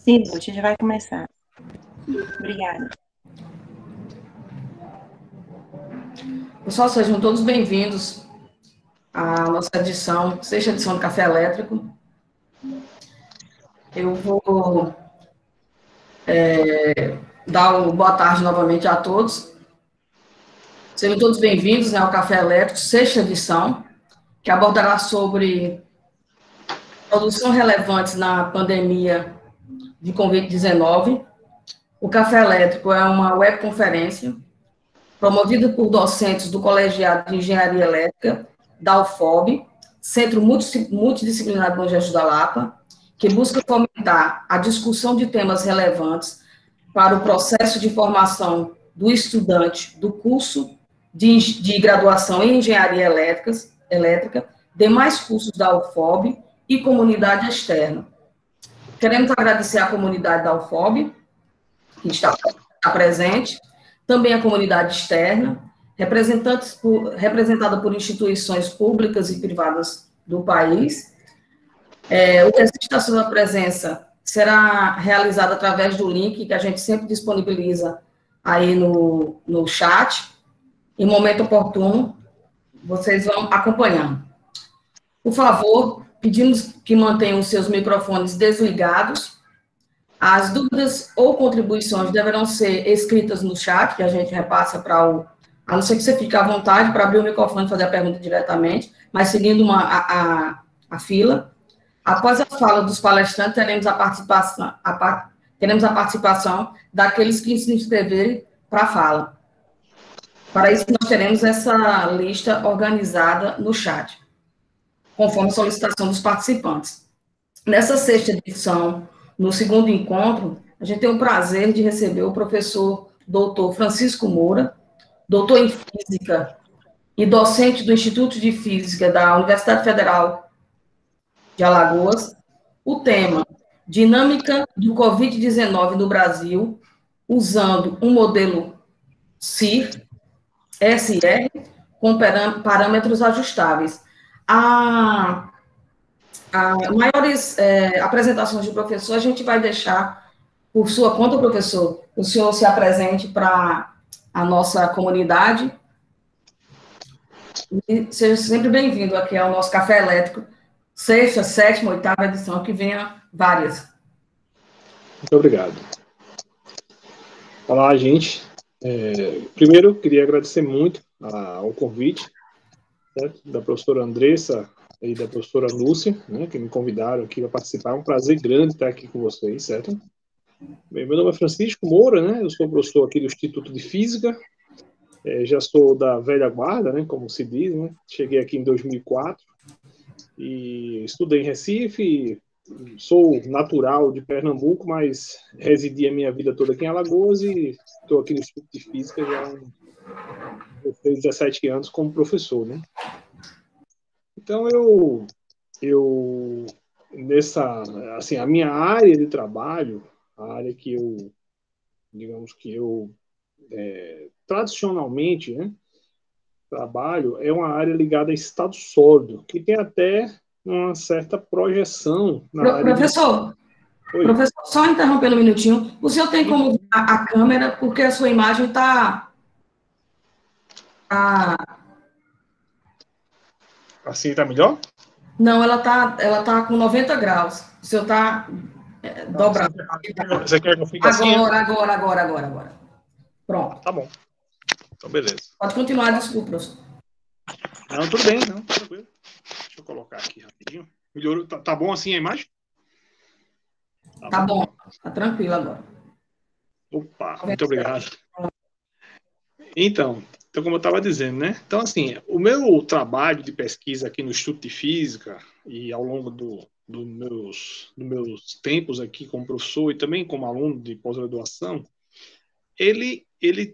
Sim, Lúcia, já vai começar. Obrigada. Pessoal, sejam todos bem-vindos à nossa edição, sexta edição do Café Elétrico. Eu vou dar uma boa tarde novamente a todos. Sejam todos bem-vindos ao Café Elétrico, sexta edição, que abordará sobre produção relevantes na pandemia de Covid-19. O Café Elétrico é uma webconferência promovida por docentes do Colegiado de Engenharia Elétrica, da UFOB, Centro Multidisciplinar de Bom Jesus da Lapa, que busca fomentar a discussão de temas relevantes para o processo de formação do estudante do curso de graduação em Engenharia Elétrica, demais cursos da UFOB e comunidade externa. Queremos agradecer à comunidade da UFOB, que está presente, também a comunidade externa, representada por instituições públicas e privadas do país. O exercício da sua presença será realizado através do link que a gente sempre disponibiliza aí no chat. Em momento oportuno, vocês vão acompanhando. Por favor, pedimos que mantenham os seus microfones desligados. As dúvidas ou contribuições deverão ser escritas no chat, que a gente repassa para o... A não ser que você fique à vontade para abrir o microfone e fazer a pergunta diretamente, mas seguindo a fila. Após a fala dos palestrantes, teremos a participação daqueles que se inscreverem para a fala. Para isso, nós teremos essa lista organizada no chat, conforme a solicitação dos participantes. Nessa sexta edição, no segundo encontro, a gente tem o prazer de receber o professor doutor Francisco Moura, doutor em Física e docente do Instituto de Física da Universidade Federal de Alagoas. O tema, dinâmica do Covid-19 no Brasil, usando um modelo SIR, com parâmetros ajustáveis. Maiores apresentações de professor, a gente vai deixar por sua conta, professor. O senhor se apresente para a nossa comunidade e seja sempre bem-vindo aqui ao nosso Café Elétrico, sexta, sétima, oitava edição, que venha várias. Muito obrigado. Olá, gente. Primeiro, queria agradecer muito ao convite, certo? Da professora Andressa e da professora Lúcia, né, que me convidaram aqui para participar. É um prazer grande estar aqui com vocês, certo? Bem, meu nome é Francisco Moura, né? Eu sou professor aqui do Instituto de Física. Já sou da velha guarda, né, como se diz, né? Cheguei aqui em 2004 e estudei em Recife. Sou natural de Pernambuco, mas residi a minha vida toda aqui em Alagoas e estou aqui no Instituto de Física já há 17 anos como professor, né? Então, assim, a minha área de trabalho, a área que eu, digamos que eu, tradicionalmente, né, trabalho, é uma área ligada a estado sólido, que tem até uma certa projeção na área Professor, só interrompendo um minutinho, o senhor tem como usar a câmera, porque a sua imagem está... Assim está melhor? Não, ela tá com 90 graus. O senhor está dobrado. Você quer que eu fique assim? Agora. Pronto. Tá bom. Então, beleza. Pode continuar, desculpa, professor. Não, tudo bem, não, tranquilo. Deixa eu colocar aqui rapidinho. Melhorou? Tá bom assim a imagem? Tá bom. Tá tranquilo agora. Opa, muito obrigado. Então, como eu estava dizendo, né? Então, assim, o meu trabalho de pesquisa aqui no Instituto de Física e ao longo dos meus tempos aqui como professor e também como aluno de pós-graduação, ele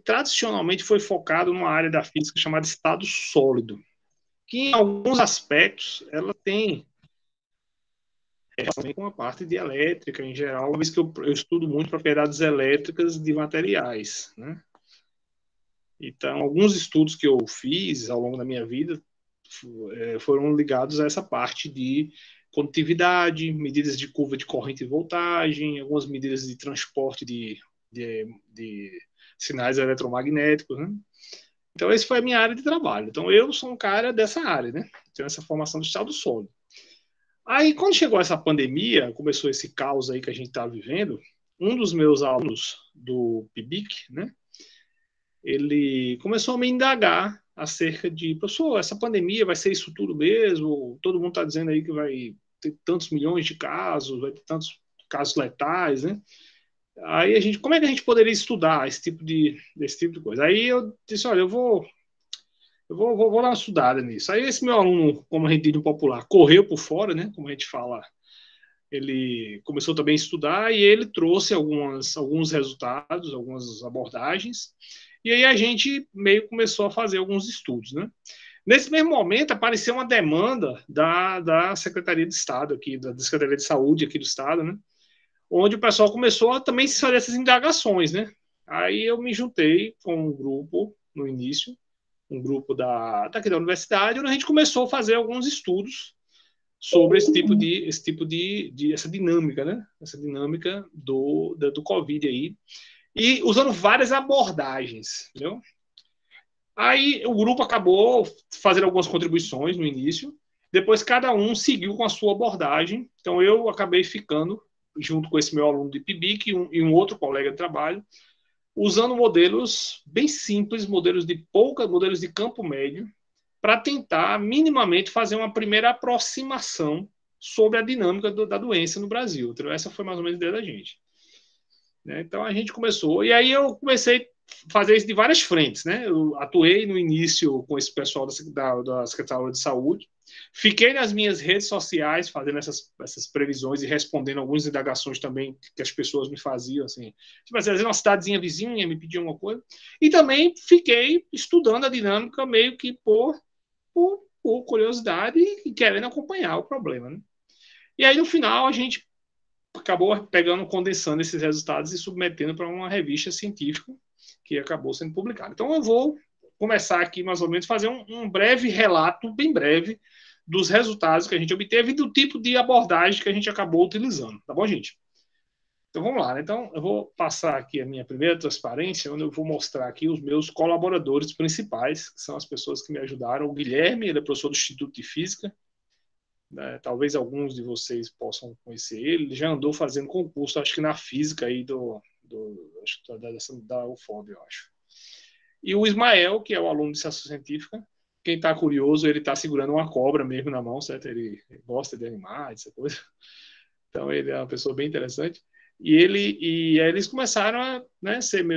tradicionalmente foi focado numa área da física chamada estado sólido, que em alguns aspectos ela tem com a parte de elétrica em geral, uma vez que eu estudo muito propriedades elétricas de materiais, né? Então, alguns estudos que eu fiz ao longo da minha vida foram ligados a essa parte de condutividade, medidas de curva de corrente e voltagem, algumas medidas de transporte de sinais eletromagnéticos, né? Então, essa foi a minha área de trabalho. Então, eu sou um cara dessa área, né? Tenho essa formação do estado sólido. Aí, quando chegou essa pandemia, começou esse caos aí que a gente está vivendo, um dos meus alunos do PIBIC, né? Ele começou a me indagar acerca de, professor, essa pandemia vai ser isso tudo mesmo? Todo mundo está dizendo aí que vai ter tantos milhões de casos, vai ter tantos casos letais, né? Aí como é que a gente poderia estudar esse tipo de coisa? Aí eu disse, olha, eu vou dar uma estudada nisso. Aí esse meu aluno, como a gente diz no popular, correu por fora, né? Como a gente fala, ele começou também a estudar e ele trouxe alguns resultados, algumas abordagens. E aí a gente meio começou a fazer alguns estudos, né? Nesse mesmo momento apareceu uma demanda da Secretaria de Estado aqui, da Secretaria de Saúde aqui do Estado, né? Onde o pessoal começou a também se fazer essas indagações, né? Aí eu me juntei com um grupo no início, um grupo daqui da universidade, onde a gente começou a fazer alguns estudos sobre essa dinâmica, né? Essa dinâmica do Covid aí, e usando várias abordagens, entendeu? Aí o grupo acabou fazendo algumas contribuições no início, depois cada um seguiu com a sua abordagem, então eu acabei ficando junto com esse meu aluno de PIBIC e um outro colega de trabalho, usando modelos bem simples, modelos de campo médio, para tentar minimamente fazer uma primeira aproximação sobre a dinâmica da doença no Brasil. Então, essa foi mais ou menos a ideia da gente. Então a gente começou, e aí eu comecei a fazer isso de várias frentes, né? Eu atuei no início com esse pessoal da Secretaria de Saúde, fiquei nas minhas redes sociais fazendo essas previsões e respondendo algumas indagações também que as pessoas me faziam, assim, tipo, às vezes uma cidadezinha vizinha me pediu uma coisa, e também fiquei estudando a dinâmica meio que por curiosidade e querendo acompanhar o problema, né? E aí no final a gente acabou condensando esses resultados e submetendo para uma revista científica que acabou sendo publicada. Então eu vou começar aqui mais ou menos fazer um breve relato, bem breve, dos resultados que a gente obteve e do tipo de abordagem que a gente acabou utilizando, tá bom, gente? Então vamos lá, né? Então eu vou passar aqui a minha primeira transparência, onde eu vou mostrar aqui os meus colaboradores principais, que são as pessoas que me ajudaram. O Guilherme, ele é professor do Instituto de Física, né? Talvez alguns de vocês possam conhecer ele. Ele já andou fazendo concurso, acho que na física aí da UFOB, eu acho. E o Ismael, que é o aluno de ciência científica, quem está curioso, ele está segurando uma cobra mesmo na mão, certo? Ele gosta de animais, essa coisa. Então ele é uma pessoa bem interessante. E aí eles começaram a, né, serem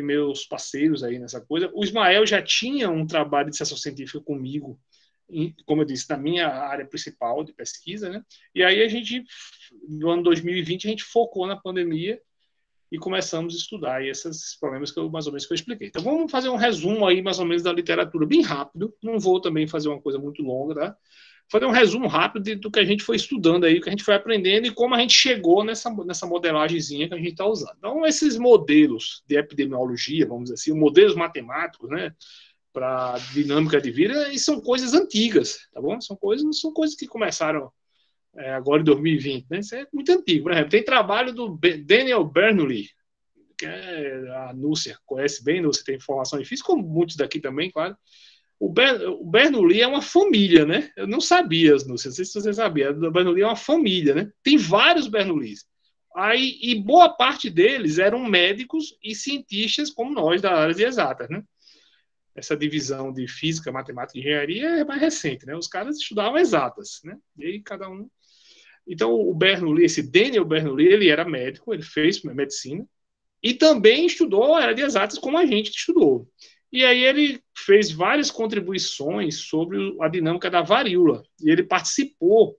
meus parceiros aí nessa coisa. O Ismael já tinha um trabalho de ciência científica comigo, como eu disse, na minha área principal de pesquisa, né? E aí no ano 2020, a gente focou na pandemia e começamos a estudar aí esses problemas que mais ou menos que eu expliquei. Então vamos fazer um resumo aí mais ou menos da literatura, bem rápido. Não vou também fazer uma coisa muito longa, tá? Fazer um resumo rápido do que a gente foi estudando aí, o que a gente foi aprendendo e como a gente chegou nessa modelagemzinha que a gente está usando. Então, esses modelos de epidemiologia, vamos dizer assim, modelos matemáticos, né, para dinâmica de vida, e são coisas antigas, tá bom? São coisas que começaram agora em 2020, né? Isso é muito antigo. Por exemplo, tem trabalho do Daniel Bernoulli, que a Núcia conhece bem, Núcia tem formação em física, como muitos daqui também, claro. O Bernoulli é uma família, né? Eu não sabia, não sei se você sabia. O Bernoulli é uma família, né? Tem vários Bernoullis. E boa parte deles eram médicos e cientistas como nós, da área de exatas, né? Essa divisão de física, matemática e engenharia é mais recente, né? Os caras estudavam exatas, né? E aí cada um... Então, o Bernoulli, esse Daniel Bernoulli, ele era médico, ele fez medicina e também estudou a área de exatas como a gente estudou. E aí ele fez várias contribuições sobre a dinâmica da varíola. E ele participou,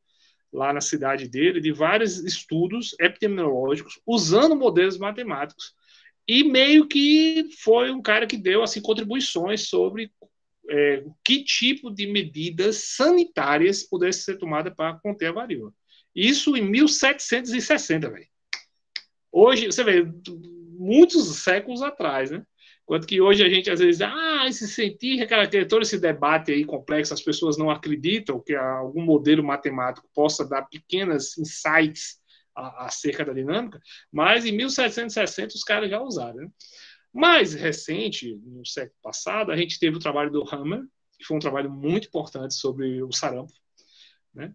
lá na cidade dele, de vários estudos epidemiológicos usando modelos matemáticos. E meio que foi um cara que deu assim, contribuições sobre que tipo de medidas sanitárias pudessem ser tomadas para conter a varíola. Isso em 1760, velho. Hoje, você vê, muitos séculos atrás, né? Enquanto que hoje a gente, às vezes, esse cientista, cara, tem todo esse debate aí complexo, as pessoas não acreditam que algum modelo matemático possa dar pequenos insights acerca da dinâmica, mas em 1760 os caras já usaram. Né? Mais recente, no século passado, a gente teve o trabalho do Hammer, que foi um trabalho muito importante sobre o sarampo, né?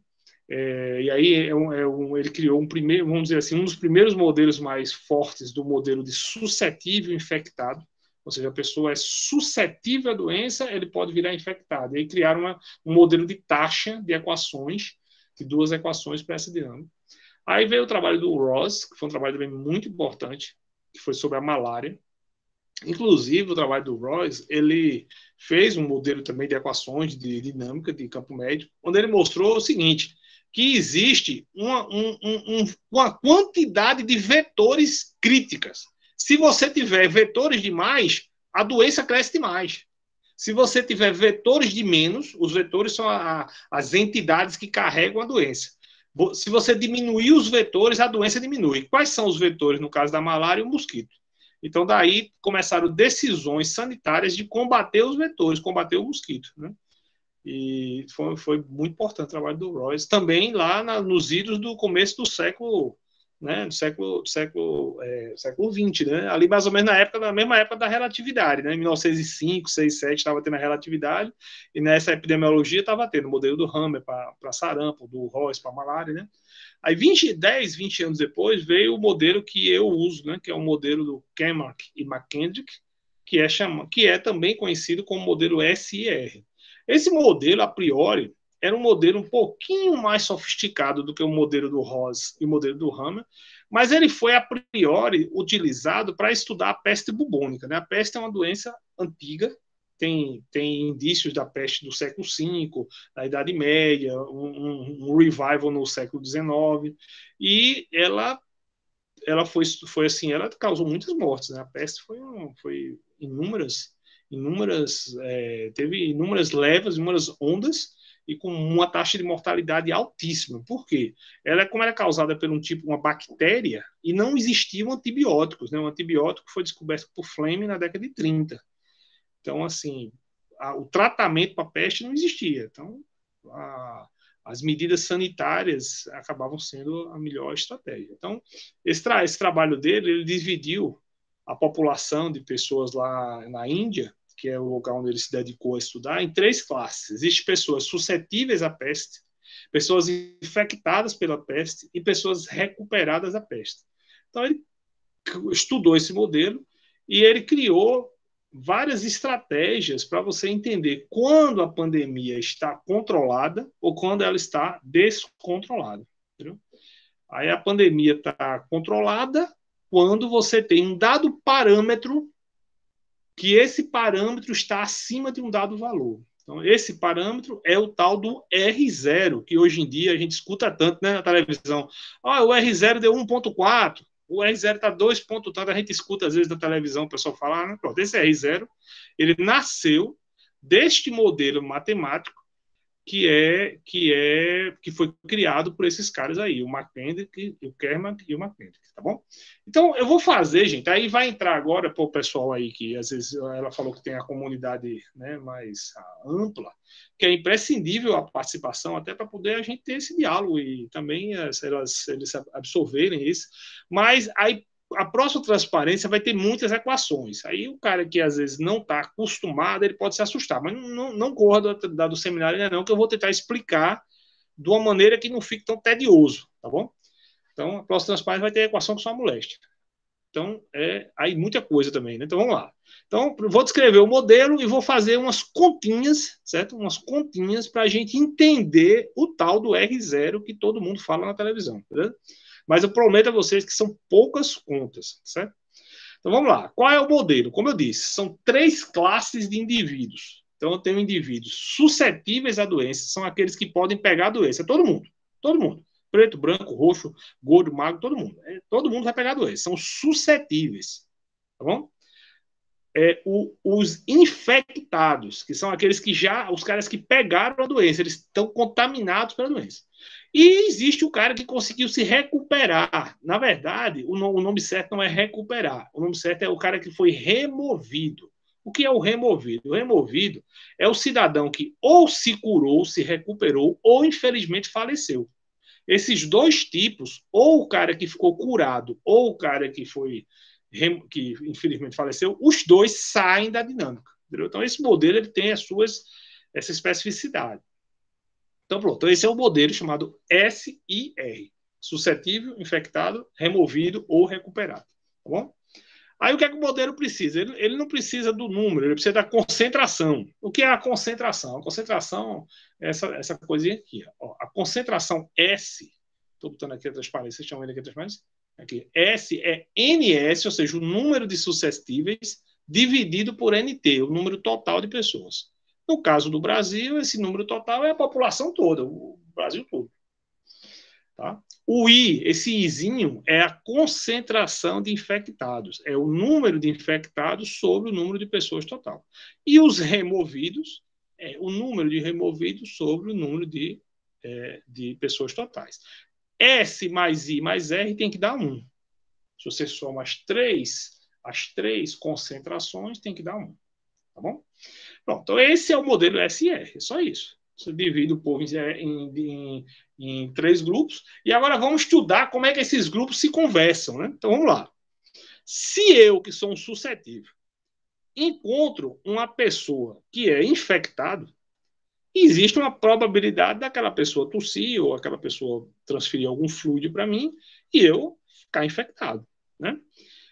E aí ele criou vamos dizer assim, um dos primeiros modelos mais fortes do modelo de suscetível infectado, ou seja, a pessoa é suscetível à doença, ele pode virar infectado. E aí criaram um modelo de taxa de equações, de 2 equações para essa dinâmica. Aí veio o trabalho do Ross, que foi um trabalho também muito importante, que foi sobre a malária. Inclusive, o trabalho do Ross, ele fez um modelo também de equações de dinâmica de campo médio, onde ele mostrou o seguinte, que existe uma quantidade de vetores críticas. Se você tiver vetores demais, a doença cresce demais. Se você tiver vetores de menos, os vetores são as entidades que carregam a doença. Se você diminuir os vetores, a doença diminui. Quais são os vetores, no caso da malária e o mosquito? Então, daí começaram decisões sanitárias de combater os vetores, combater o mosquito, né? E foi muito importante o trabalho do Royce. Também lá nos idos do começo do século, né? Do século XX, né? Ali mais ou menos na mesma época da relatividade, né? Em 1905, 6, 7 estava tendo a relatividade, e nessa epidemiologia estava tendo o modelo do Hammer para sarampo, do Royce para malária, né? Aí 10, 20 anos depois veio o modelo que eu uso, né, que é o modelo do Kermark e McKendrick, que é também conhecido como modelo SIR. Esse modelo, a priori, era um modelo um pouquinho mais sofisticado do que o modelo do Ross e o modelo do Hammer, mas ele foi, a priori, utilizado para estudar a peste bubônica. Né? A peste é uma doença antiga, tem indícios da peste do século V, da Idade Média, um revival no século XIX, e ela foi assim, ela causou muitas mortes, né? A peste foi inúmeras, teve inúmeras levas, inúmeras ondas, e com uma taxa de mortalidade altíssima. Por quê? Como era causada por uma bactéria, e não existiam antibióticos, né? Um antibiótico foi descoberto por Fleming na década de 30. Então, assim, o tratamento para a peste não existia. Então, as medidas sanitárias acabavam sendo a melhor estratégia. Então, esse trabalho dele, ele dividiu a população de pessoas lá na Índia, que é o lugar onde ele se dedicou a estudar, em 3 classes. Existem pessoas suscetíveis à peste, pessoas infectadas pela peste e pessoas recuperadas da peste. Então, ele estudou esse modelo e ele criou várias estratégias para você entender quando a pandemia está controlada ou quando ela está descontrolada. Entendeu? Aí a pandemia está controlada quando você tem um dado parâmetro que esse parâmetro está acima de um dado valor. Então, esse parâmetro é o tal do R0, que hoje em dia a gente escuta tanto, né, na televisão. O R0 deu 1,4. O R0 está 2 pontos tanto, a gente escuta às vezes na televisão o pessoal falar, né? Pronto, esse R0, ele nasceu deste modelo matemático que foi criado por esses caras aí, o McKendrick, o Kermark e o McKendrick, tá bom? Então, eu vou fazer, gente, aí vai entrar agora para o pessoal aí que às vezes ela falou que tem a comunidade, né, mais ampla, que é imprescindível a participação até para poder a gente ter esse diálogo e também eles absorverem isso, mas aí a próxima transparência vai ter muitas equações. Aí o cara que às vezes não está acostumado, ele pode se assustar, mas não corra do seminário ainda não, que eu vou tentar explicar de uma maneira que não fique tão tedioso, tá bom? Então, a próxima transparência vai ter a equação com sua moléstia. Então, aí muita coisa também, né? Então, vamos lá. Então, vou descrever o modelo e vou fazer umas continhas, certo? Umas continhas para a gente entender o tal do R0 que todo mundo fala na televisão, beleza? Mas eu prometo a vocês que são poucas contas, certo? Então vamos lá. Qual é o modelo? Como eu disse, são 3 classes de indivíduos. Então eu tenho indivíduos suscetíveis à doença, são aqueles que podem pegar a doença. Todo mundo. Todo mundo. Preto, branco, roxo, gordo, magro, todo mundo. Todo mundo vai pegar a doença. São suscetíveis. Tá bom? Os infectados, que são aqueles que os caras que pegaram a doença, eles estão contaminados pela doença. E existe o cara que conseguiu se recuperar. Na verdade, o nome certo não é recuperar. O nome certo é o cara que foi removido. O que é o removido? O removido é o cidadão que ou se curou, se recuperou, ou infelizmente faleceu. Esses dois tipos, ou o cara que ficou curado, ou o cara que que infelizmente faleceu, os dois saem da dinâmica. Entendeu? Então, esse modelo ele tem essa especificidade. Então, pronto. Esse é o modelo chamado SIR. Suscetível, infectado, removido ou recuperado. Tá bom? Aí o que é que o modelo precisa? Ele não precisa do número, ele precisa da concentração. O que é a concentração? A concentração é essa coisinha aqui. Ó. A concentração S, estou botando aqui a transparência, vocês estão vendo aqui a transparência? Aqui. S é NS, ou seja, o número de suscetíveis dividido por NT, o número total de pessoas. No caso do Brasil, esse número total é a população toda, o Brasil todo. Tá? O I, esse Izinho, é a concentração de infectados. É o número de infectados sobre o número de pessoas total. E os removidos, é o número de removidos sobre o número de pessoas totais. S mais I mais R tem que dar 1. Se você soma as três concentrações, tem que dar 1. Tá bom? Pronto, então esse é o modelo SR, é só isso. Você divide o povo em 3 grupos. E agora vamos estudar como é que esses grupos se conversam, né? Então vamos lá. Se eu, que sou um suscetível, encontro uma pessoa que é infectada, existe uma probabilidade daquela pessoa tossir ou aquela pessoa transferir algum fluido para mim e eu ficar infectado, né?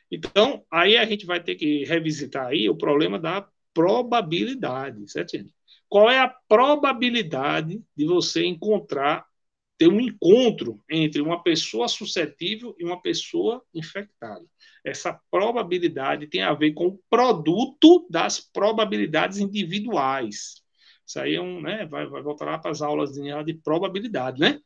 Então, aí a gente vai ter que revisitar aí o problema da probabilidade, certo, gente? Qual é a probabilidade de você ter um encontro entre uma pessoa suscetível e uma pessoa infectada? Essa probabilidade tem a ver com o produto das probabilidades individuais. Isso aí né, vai voltar lá para as aulas de probabilidade, né?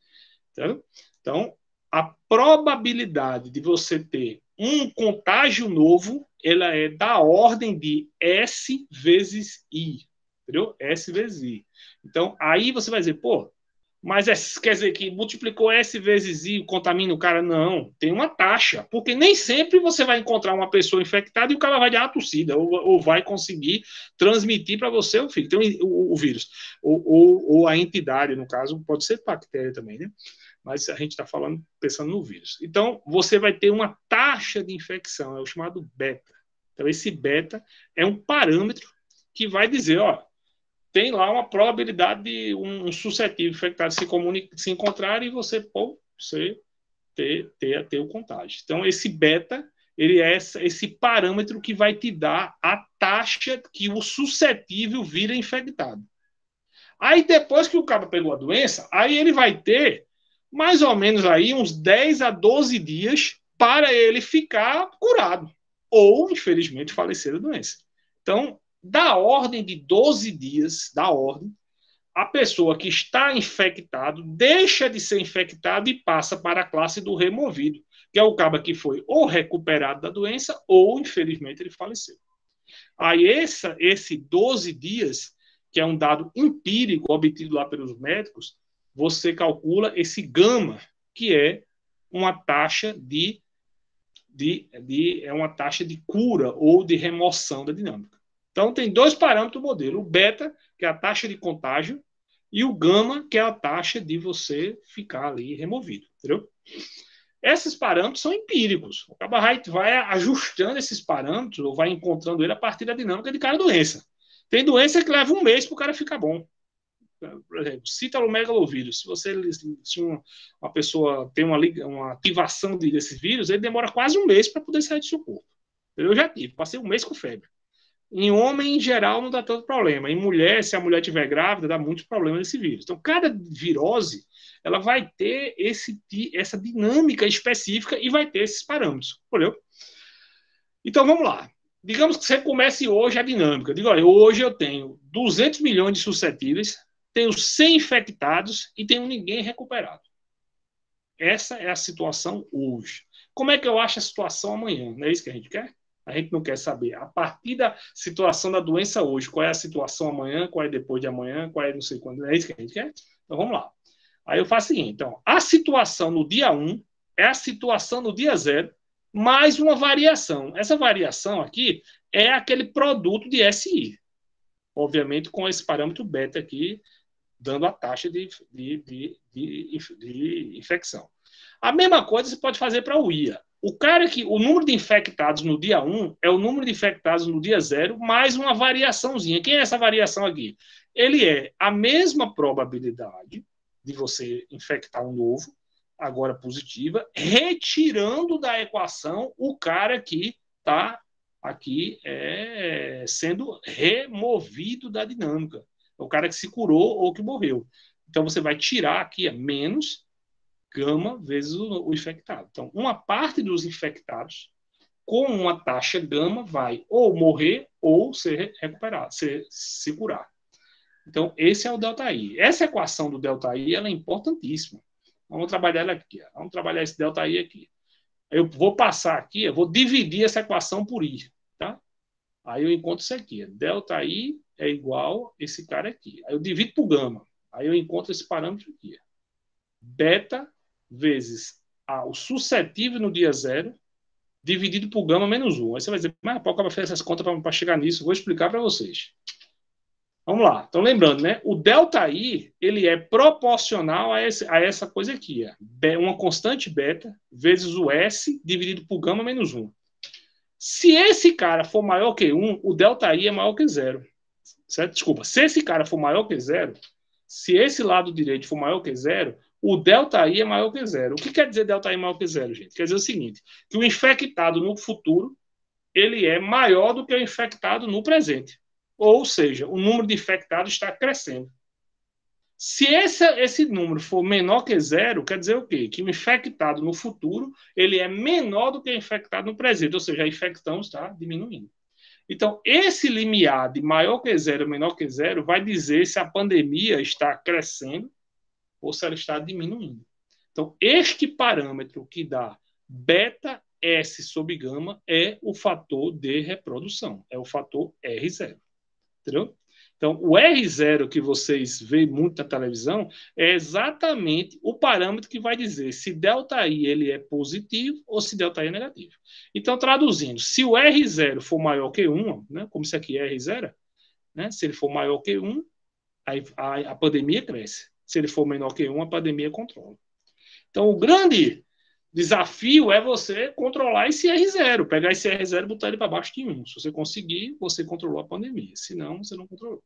Então, a probabilidade de você ter um contágio novo, ela é da ordem de S vezes I. Entendeu? S vezes I. Então, aí você vai dizer, pô, mas quer dizer que multiplicou S vezes I, contamina o cara? Não, tem uma taxa, porque nem sempre você vai encontrar uma pessoa infectada e o cara vai dar uma tossida, ou vai conseguir transmitir para você o vírus, ou a entidade, no caso, pode ser bactéria também, né? Mas a gente está pensando no vírus. Então, você vai ter uma taxa de infecção, é o chamado beta. Então, esse beta é um parâmetro que vai dizer, ó, tem lá uma probabilidade de um suscetível infectado se encontrar e você ter o contágio. Então, esse beta, ele é esse parâmetro que vai te dar a taxa que o suscetível vira infectado. Aí, depois que o cara pegou a doença, aí ele vai ter mais ou menos aí uns 10 a 12 dias para ele ficar curado ou, infelizmente, falecer da doença. Então, da ordem de 12 dias, a pessoa que está infectado deixa de ser infectado e passa para a classe do removido, que é o cara que foi ou recuperado da doença ou, infelizmente, ele faleceu. Aí esse 12 dias, que é um dado empírico obtido lá pelos médicos, você calcula esse gama, que é uma taxa é uma taxa de cura ou de remoção da dinâmica. Então, tem 2 parâmetros do modelo. O beta, que é a taxa de contágio, e o gama, que é a taxa de você ficar ali removido. Entendeu? Esses parâmetros são empíricos. O Cabarrite vai ajustando esses parâmetros, ou vai encontrando ele a partir da dinâmica de cada doença. Tem doença que leva 1 mês para o cara ficar bom. Por exemplo, citalomegalovírus. Se uma pessoa tem uma ativação desse vírus, ele demora quase 1 mês para poder sair do seu corpo. Eu já tive, passei 1 mês com febre. Em homem, em geral, não dá tanto problema. Em mulher, se a mulher estiver grávida, dá muitos problemas desse vírus. Então, cada virose, ela vai ter essa dinâmica específica e vai ter esses parâmetros. Entendeu? Então, vamos lá. Digamos que você comece hoje a dinâmica. Diga, olha, hoje eu tenho 200 milhões de suscetíveis, tenho 100 infectados e tenho ninguém recuperado. Essa é a situação hoje. Como é que eu acho a situação amanhã? Não é isso que a gente quer? A gente não quer saber. A partir da situação da doença hoje, qual é a situação amanhã, qual é depois de amanhã, qual é não sei quando. Não é isso que a gente quer? Então vamos lá. Aí eu faço o seguinte, então, a situação no dia 1 é a situação no dia 0, mais uma variação. Essa variação aqui é aquele produto de SI. Obviamente, com esse parâmetro beta aqui, dando a taxa de infecção. A mesma coisa você pode fazer para o IA. O número de infectados no dia 1 é o número de infectados no dia 0, mais uma variaçãozinha. Quem é essa variação aqui? Ele é a mesma probabilidade de você infectar um novo, agora positiva, retirando da equação o cara que está aqui sendo removido da dinâmica. É o cara que se curou ou que morreu. Então, você vai tirar aqui menos gama vezes o infectado. Então, uma parte dos infectados com uma taxa gama vai ou morrer ou ser recuperado, se curar. Então, esse é o ΔI. Essa equação do ΔI ela é importantíssima. Vamos trabalhar ela aqui. Vamos trabalhar esse ΔI aqui. Eu vou passar aqui, eu vou dividir essa equação por I. Tá? Aí eu encontro isso aqui. ΔI é igual a esse cara aqui. Aí eu divido por gama. Aí eu encontro esse parâmetro aqui. Beta vezes o suscetível no dia 0 dividido por gama menos 1. Aí você vai dizer, mas pode acabar fazendo essas contas para chegar nisso. Vou explicar para vocês. Vamos lá. Então, lembrando, né? O ΔI, ele é proporcional a essa coisa aqui. Uma constante beta vezes o S dividido por gama menos 1. Se esse cara for maior que 1, o ΔI é maior que 0. Certo? Desculpa. Se esse cara for maior que 0, se esse lado direito for maior que 0, o ΔI é maior que 0. O que quer dizer ΔI maior que 0, gente? Quer dizer o seguinte, que o infectado no futuro, ele é maior do que o infectado no presente. Ou seja, o número de infectados está crescendo. Se esse número for menor que 0, quer dizer o quê? Que o infectado no futuro, ele é menor do que o infectado no presente. Ou seja, a infecção está diminuindo. Então, esse limiar de maior que 0, menor que 0, vai dizer se a pandemia está crescendo ou se ela está diminuindo. Então, este parâmetro que dá beta S sobre gama é o fator de reprodução, é o fator R0. Entendeu? Então, o R0 que vocês veem muito na televisão é exatamente o parâmetro que vai dizer se ΔI ele é positivo ou se ΔI é negativo. Então, traduzindo, se o R0 for maior que 1, né, como isso aqui é R0, né, se ele for maior que 1, aí a pandemia cresce. Se ele for menor que 1, a pandemia controla. Então, o grande desafio é você controlar esse R0, pegar esse R0 e botar ele para baixo de 1. Se você conseguir, você controlou a pandemia. Se não, você não controlou.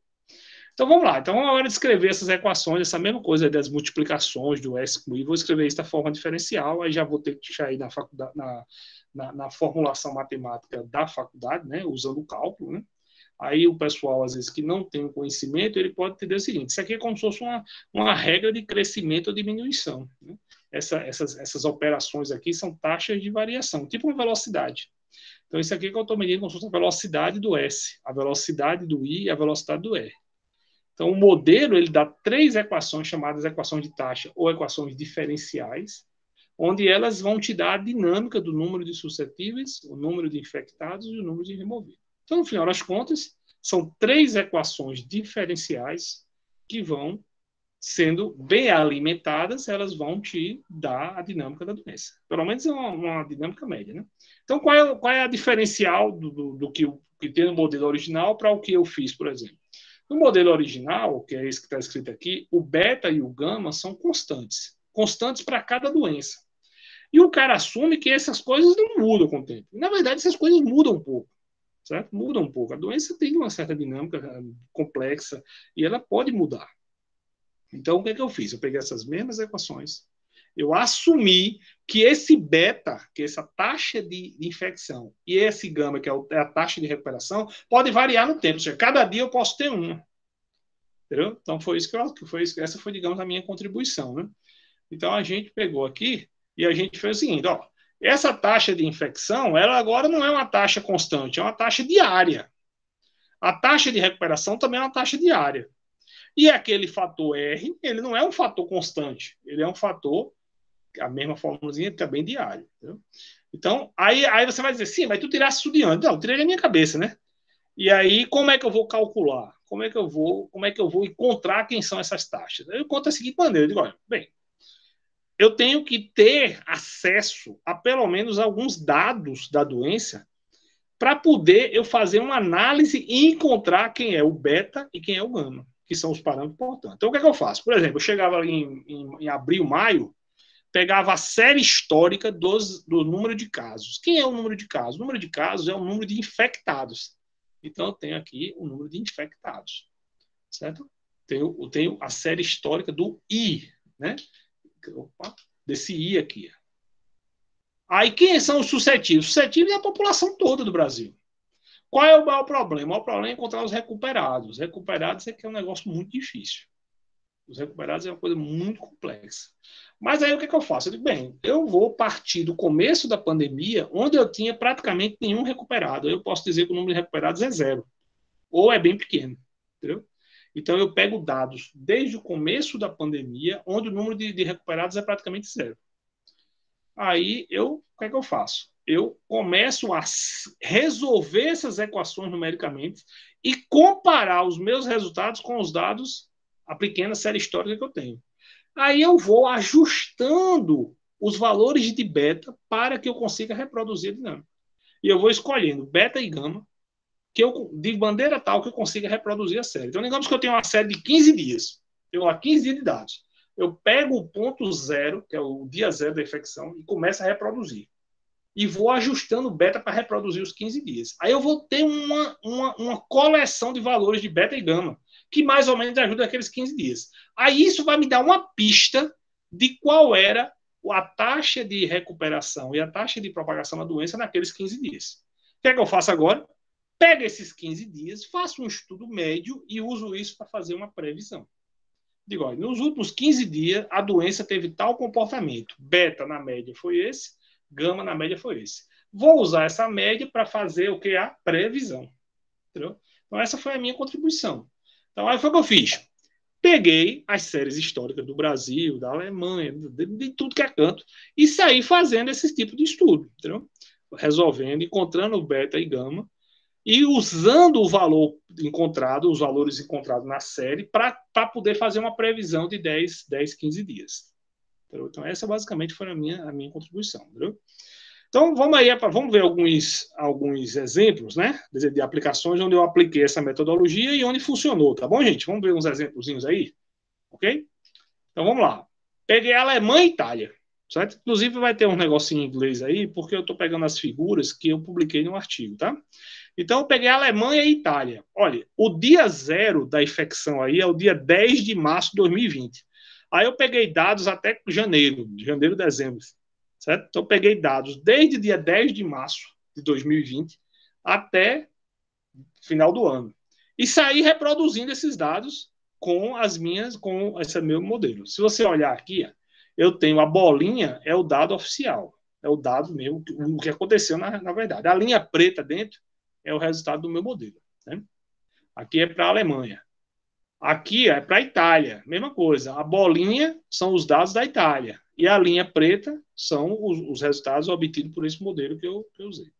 Então, vamos lá. Então, vamos agora descrever essas equações, essa mesma coisa das multiplicações do S com I. Vou escrever isso da forma diferencial, aí já vou ter que deixar aí na faculdade, na formulação matemática da faculdade, né, usando o cálculo, né? Aí o pessoal, às vezes, que não tem o conhecimento, ele pode entender o seguinte, isso aqui é como se fosse uma regra de crescimento ou diminuição. Né? Essas operações aqui são taxas de variação, tipo uma velocidade. Então, isso aqui que eu estou medindo como se fosse a velocidade do S, a velocidade do I e a velocidade do R. Então, o modelo, ele dá 3 equações chamadas equações de taxa ou equações diferenciais, onde elas vão te dar a dinâmica do número de suscetíveis, o número de infectados e o número de removidos. Então, no final das contas, são 3 equações diferenciais que vão, sendo bem alimentadas, elas vão te dar a dinâmica da doença. Pelo menos é uma dinâmica média. Né? Então, qual é a diferencial do que tem no modelo original para o que eu fiz, por exemplo? No modelo original, que é esse que está escrito aqui, o beta e o gama são constantes. Constantes para cada doença. E o cara assume que essas coisas não mudam com o tempo. Na verdade, essas coisas mudam um pouco. Certo? Muda um pouco. A doença tem uma certa dinâmica complexa e ela pode mudar. Então, o que é que eu fiz? Eu peguei essas mesmas equações, eu assumi que esse beta, que é essa taxa de infecção, e esse gama, que é a taxa de recuperação, pode variar no tempo. Ou seja, cada dia eu posso ter uma. Entendeu? Então, essa foi, digamos, a minha contribuição. Né? Então, a gente pegou aqui e a gente fez o seguinte, ó, essa taxa de infecção, ela agora não é uma taxa constante, é uma taxa diária. A taxa de recuperação também é uma taxa diária. E aquele fator R, ele não é um fator constante, ele é um fator, a mesma formulazinha, também diário. Entendeu? Então, aí você vai dizer, sim, mas tu tirasse isso de onde? Não, eu tirei da minha cabeça, né? E aí, como é que eu vou calcular? como é que eu vou encontrar quem são essas taxas? Eu conto da seguinte maneira, eu digo, olha, bem, eu tenho que ter acesso a pelo menos alguns dados da doença para poder eu fazer uma análise e encontrar quem é o beta e quem é o gama, que são os parâmetros importantes. Então, o que é que eu faço? Por exemplo, eu chegava ali em abril, maio, pegava a série histórica do número de casos. Quem é o número de casos? O número de casos é o número de infectados. Então, eu tenho aqui o número de infectados, certo? Eu tenho a série histórica do I, né? Opa, desse I aqui. Aí, quem são os suscetíveis? Suscetíveis é a população toda do Brasil. Qual é o maior problema? O maior problema é encontrar os recuperados. Os recuperados é que é um negócio muito difícil. Os recuperados é uma coisa muito complexa. Mas aí o que eu faço? Eu digo, bem, eu vou partir do começo da pandemia, onde eu tinha praticamente nenhum recuperado. Eu posso dizer que o número de recuperados é 0. Ou é bem pequeno. Entendeu? Então eu pego dados desde o começo da pandemia, onde o número de recuperados é praticamente 0. Aí o que eu faço? Eu começo a resolver essas equações numericamente e comparar os meus resultados com os dados, a pequena série histórica que eu tenho. Aí eu vou ajustando os valores de beta para que eu consiga reproduzir a dinâmica. E eu vou escolhendo beta e gama, de bandeira tal que eu consiga reproduzir a série. Então, digamos que eu tenho uma série de 15 dias. Eu tenho 15 dias de dados. Eu pego o ponto 0, que é o dia 0 da infecção, e começo a reproduzir. E vou ajustando o beta para reproduzir os 15 dias. Aí eu vou ter uma coleção de valores de beta e gama, que mais ou menos ajuda aqueles 15 dias. Aí isso vai me dar uma pista de qual era a taxa de recuperação e a taxa de propagação da doença naqueles 15 dias. O que é que eu faço agora? Pego esses 15 dias, faço um estudo médio e uso isso para fazer uma previsão. Digo, olha, nos últimos 15 dias, a doença teve tal comportamento. Beta, na média, foi esse. Gama, na média, foi esse. Vou usar essa média para fazer o que? A previsão. Entendeu? Então, essa foi a minha contribuição. Então, aí foi o que eu fiz. Peguei as séries históricas do Brasil, da Alemanha, de tudo que é canto, e saí fazendo esse tipo de estudo. Entendeu? Resolvendo, encontrando beta e gama, e usando o valor encontrado, os valores encontrados na série, para poder fazer uma previsão de 10, 15 dias. Entendeu? Então, essa basicamente foi a minha contribuição. Entendeu? Então, vamos ver alguns exemplos, né, de aplicações onde eu apliquei essa metodologia e onde funcionou, tá bom, gente? Vamos ver uns exemplozinhos aí, ok? Então, vamos lá. Peguei a Alemanha e Itália, certo? Inclusive, vai ter um negocinho em inglês aí, porque eu estou pegando as figuras que eu publiquei no artigo, tá? Então, eu peguei a Alemanha e Itália. Olha, o dia 0 da infecção aí é o dia 10 de março de 2020. Aí eu peguei dados até janeiro, dezembro, certo? Então, eu peguei dados desde o dia 10 de março de 2020 até final do ano. E saí reproduzindo esses dados com esse meu modelo. Se você olhar aqui, eu tenho a bolinha, é o dado oficial. É o dado mesmo, o que aconteceu na verdade. A linha preta dentro é o resultado do meu modelo. Né? Aqui é para a Alemanha. Aqui é para a Itália, mesma coisa. A bolinha são os dados da Itália. E a linha preta são os resultados obtidos por esse modelo que eu usei.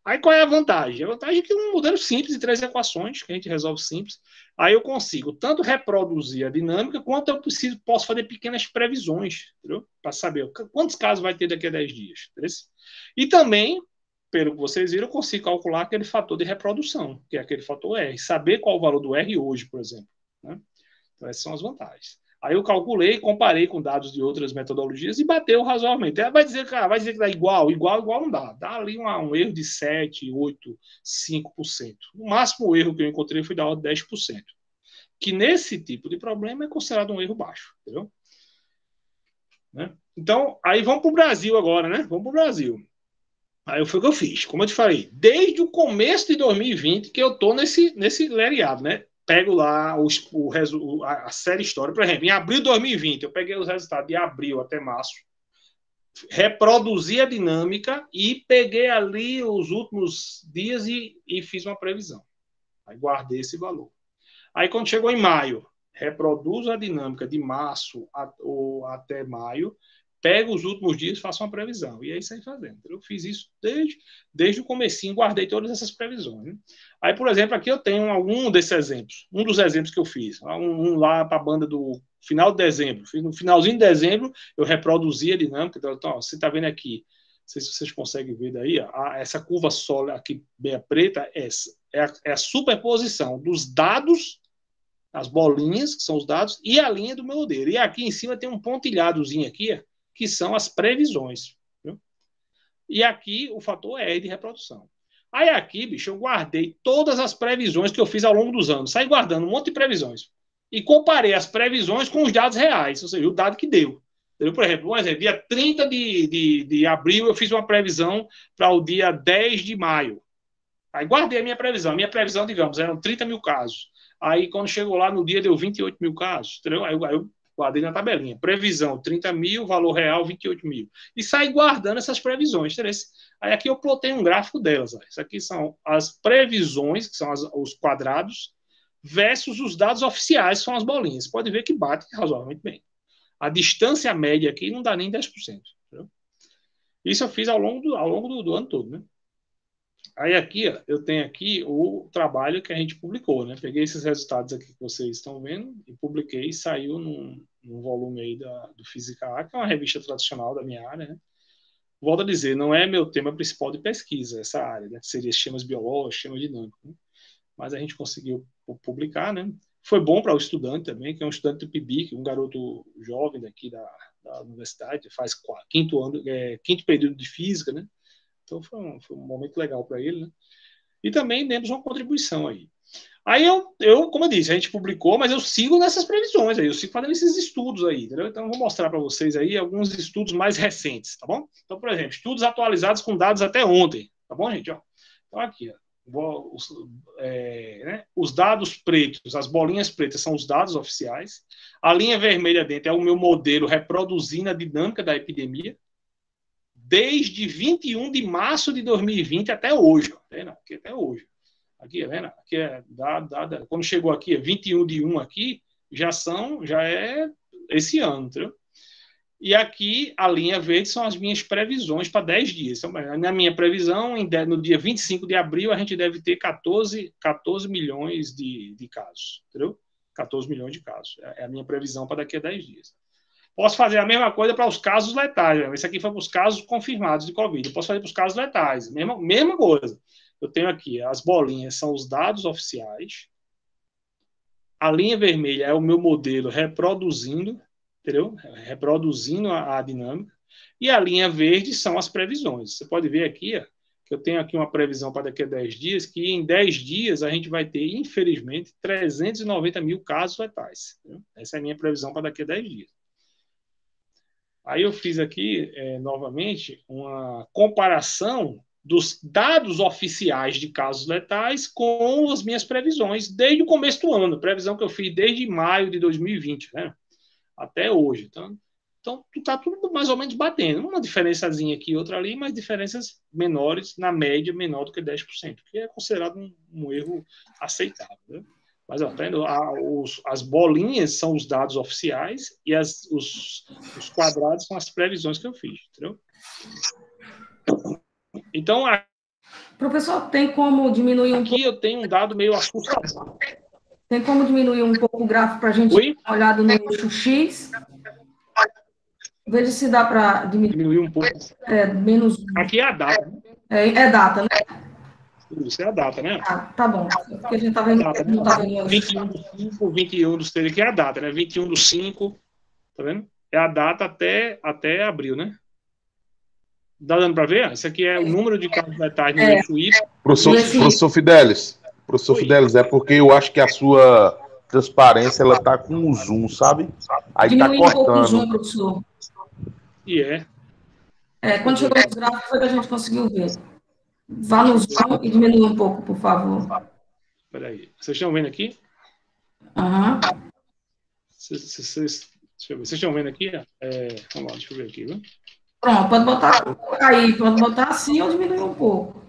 Aí qual é a vantagem? A vantagem é que é um modelo simples de 3 equações, que a gente resolve simples. Aí eu consigo tanto reproduzir a dinâmica, quanto eu posso fazer pequenas previsões, para saber quantos casos vai ter daqui a 10 dias. Entendeu? E também, pelo que vocês viram, eu consigo calcular aquele fator de reprodução, que é aquele fator R. Saber qual o valor do R hoje, por exemplo. Né? Então, essas são as vantagens. Aí eu calculei, comparei com dados de outras metodologias e bateu razoavelmente. Vai dizer que dá igual não dá. Dá ali um erro de 7, 8, 5%. O máximo erro que eu encontrei foi da ordem de 10%. Que nesse tipo de problema é considerado um erro baixo. Entendeu? Né? Então, aí vamos para o Brasil agora, né? Vamos para o Brasil. Aí foi o que eu fiz. Como eu te falei, desde o começo de 2020 que eu estou nesse lereado, né? Pego lá a série histórica. Por exemplo, em abril de 2020, eu peguei os resultados de abril até março, reproduzi a dinâmica e peguei ali os últimos dias e fiz uma previsão. Aí guardei esse valor. Aí quando chegou em maio, reproduzo a dinâmica de março até maio, pego os últimos dias, faço uma previsão. E é isso aí fazendo. Eu fiz isso desde o comecinho, guardei todas essas previsões. Né? Aí, por exemplo, aqui eu tenho algum desses exemplos. Um dos exemplos que eu fiz. Um lá para a banda do final de dezembro. No finalzinho de dezembro, eu reproduzi a dinâmica. Então, você está vendo aqui, não sei se vocês conseguem ver daí, ó, essa curva sólida aqui, bem preta, é a superposição dos dados, as bolinhas, que são os dados, e a linha do meu modelo. E aqui em cima tem um pontilhadozinho aqui, que são as previsões. Viu? E aqui o fator E de reprodução. Aí aqui, bicho, eu guardei todas as previsões que eu fiz ao longo dos anos. Saí guardando um monte de previsões. E comparei as previsões com os dados reais, ou seja, o dado que deu. Por exemplo, dia 30 de abril eu fiz uma previsão para o dia 10 de maio. Aí guardei a minha previsão. A minha previsão, digamos, eram 30 mil casos. Aí, quando chegou lá no dia, deu 28 mil casos. Entendeu? Aí eu guardei na tabelinha. Previsão, 30 mil, valor real, 28 mil. E saí guardando essas previsões. Entendeu? Aí aqui eu plotei um gráfico delas. Ó. Isso aqui são as previsões, que são os quadrados, versus os dados oficiais, que são as bolinhas. Você pode ver que bate razoavelmente bem. A distância média aqui não dá nem 10%. Entendeu? Isso eu fiz ao longo do ano todo, né? Aí aqui, ó, eu tenho aqui o trabalho que a gente publicou, né? Peguei esses resultados aqui que vocês estão vendo e publiquei, saiu num volume aí do Física A, que é uma revista tradicional da minha área, né? Volto a dizer, não é meu tema principal de pesquisa, essa área, né? Seria sistemas biológicos, sistemas dinâmicos, né? Mas a gente conseguiu publicar, né? Foi bom para o estudante também, que é um estudante do PIBIC, um garoto jovem daqui da universidade, faz quinto período de física, né? Então foi um momento legal para ele, né? E também demos uma contribuição aí. Aí eu, como eu disse, a gente publicou, mas eu sigo nessas previsões aí, eu sigo fazendo esses estudos aí, entendeu? Então eu vou mostrar para vocês aí alguns estudos mais recentes, tá bom? Então, por exemplo, estudos atualizados com dados até ontem, tá bom, gente? Ó, então aqui, ó. Os dados pretos, as bolinhas pretas são os dados oficiais, a linha vermelha dentro é o meu modelo reproduzindo a dinâmica da epidemia desde 21 de março de 2020 até hoje, aqui até hoje. Aqui, vendo? Aqui quando chegou aqui, 21 de 1 aqui, já é esse ano, entendeu? E aqui, a linha verde são as minhas previsões para 10 dias. Então, na minha previsão, no dia 25 de abril, a gente deve ter 14 milhões de casos. Entendeu? 14 milhões de casos. É a minha previsão para daqui a 10 dias. Posso fazer a mesma coisa para os casos letais. Esse aqui foi para os casos confirmados de Covid. Eu posso fazer para os casos letais. Mesma coisa. Eu tenho aqui, as bolinhas são os dados oficiais. A linha vermelha é o meu modelo reproduzindo, entendeu? Reproduzindo a dinâmica. E a linha verde são as previsões. Você pode ver aqui, ó, que eu tenho aqui uma previsão para daqui a 10 dias, que em 10 dias a gente vai ter, infelizmente, 390 mil casos letais. Entendeu? Essa é a minha previsão para daqui a 10 dias. Aí eu fiz aqui, novamente, uma comparação dos dados oficiais de casos letais com as minhas previsões desde o começo do ano. Previsão que eu fiz desde maio de 2020, né? Até hoje. Então está tudo mais ou menos batendo. Uma diferençazinha aqui, outra ali, mas diferenças menores, na média, menor do que 10%, que é considerado um erro aceitável. Né? Mas, ó, tá vendo? As bolinhas são os dados oficiais e os quadrados são as previsões que eu fiz, entendeu? Então, professor, tem como diminuir um pouco? Aqui eu tenho um dado meio assustador. Tem como diminuir um pouco o gráfico para a gente dar uma olhada no eixo X? Veja se dá para Diminuir um pouco. Menos. Aqui é a data. Né? É data, né? Isso é a data, né? Tá bom. Porque a gente está vendo. Data, não tá vendo 21 do 5, 21 do 6, aqui é a data, né? 21 do 5, tá vendo? É a data até abril, né? Dá dando para ver? Isso aqui é o número de casos letais no eixo Y. Professor Fidelis, é porque eu acho que a sua transparência ela tá com um zoom, sabe? Aí diminuir tá cortando. Um pouco o zoom, professor. E quando chegou nos gráficos foi que a gente conseguiu ver. Vá no zoom e diminua um pouco, por favor. Espera aí. Vocês estão vendo aqui? Aham. Deixa eu ver. Vocês estão vendo aqui? Vamos lá, deixa eu ver aqui, viu? Pronto, pode botar aí, pode botar assim ou diminuir um pouco.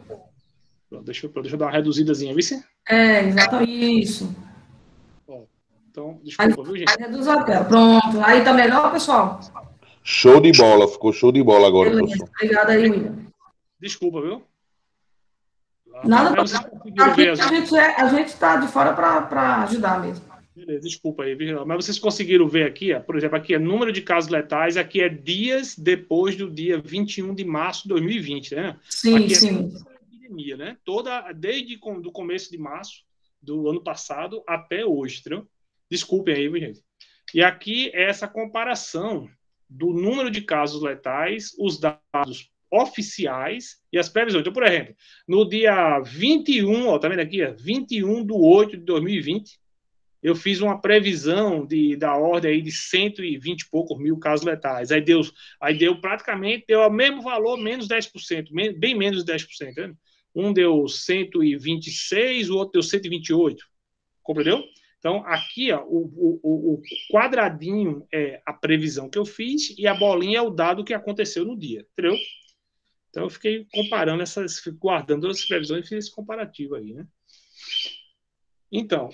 Deixa eu dar uma reduzidazinha, viu? Exatamente, isso. Então, desculpa, viu, gente? Aí reduz a tela. Pronto, aí tá melhor, pessoal? Show de bola, ficou show de bola agora, Beleza, professor. obrigada aí, William. Desculpa, viu? Nada, Mas vocês conseguiram aqui ver as... a gente está de fora para ajudar mesmo. Beleza, desculpa aí, viu? Mas vocês conseguiram ver aqui, ó, por exemplo, aqui é número de casos letais, aqui é dias depois do dia 21 de março de 2020, né? Sim, aqui sim. É a epidemia, né? Desde o começo de março do ano passado até hoje, entendeu? Desculpem aí, viu, gente? E aqui é essa comparação do número de casos letais, os dados oficiais e as previsões. Então, por exemplo, no dia 21, ó, tá vendo aqui? 21/8 de 2020, eu fiz uma previsão da ordem aí de 120 e poucos mil casos letais. Aí deu praticamente, deu o mesmo valor, menos 10%, bem menos de 10%. Né? Um deu 126, o outro deu 128. Compreendeu? Então, aqui, ó, o quadradinho é a previsão que eu fiz e a bolinha é o dado que aconteceu no dia. Entendeu? Então, eu fiquei comparando guardando todas as previsões e fiz esse comparativo aí, né? Então,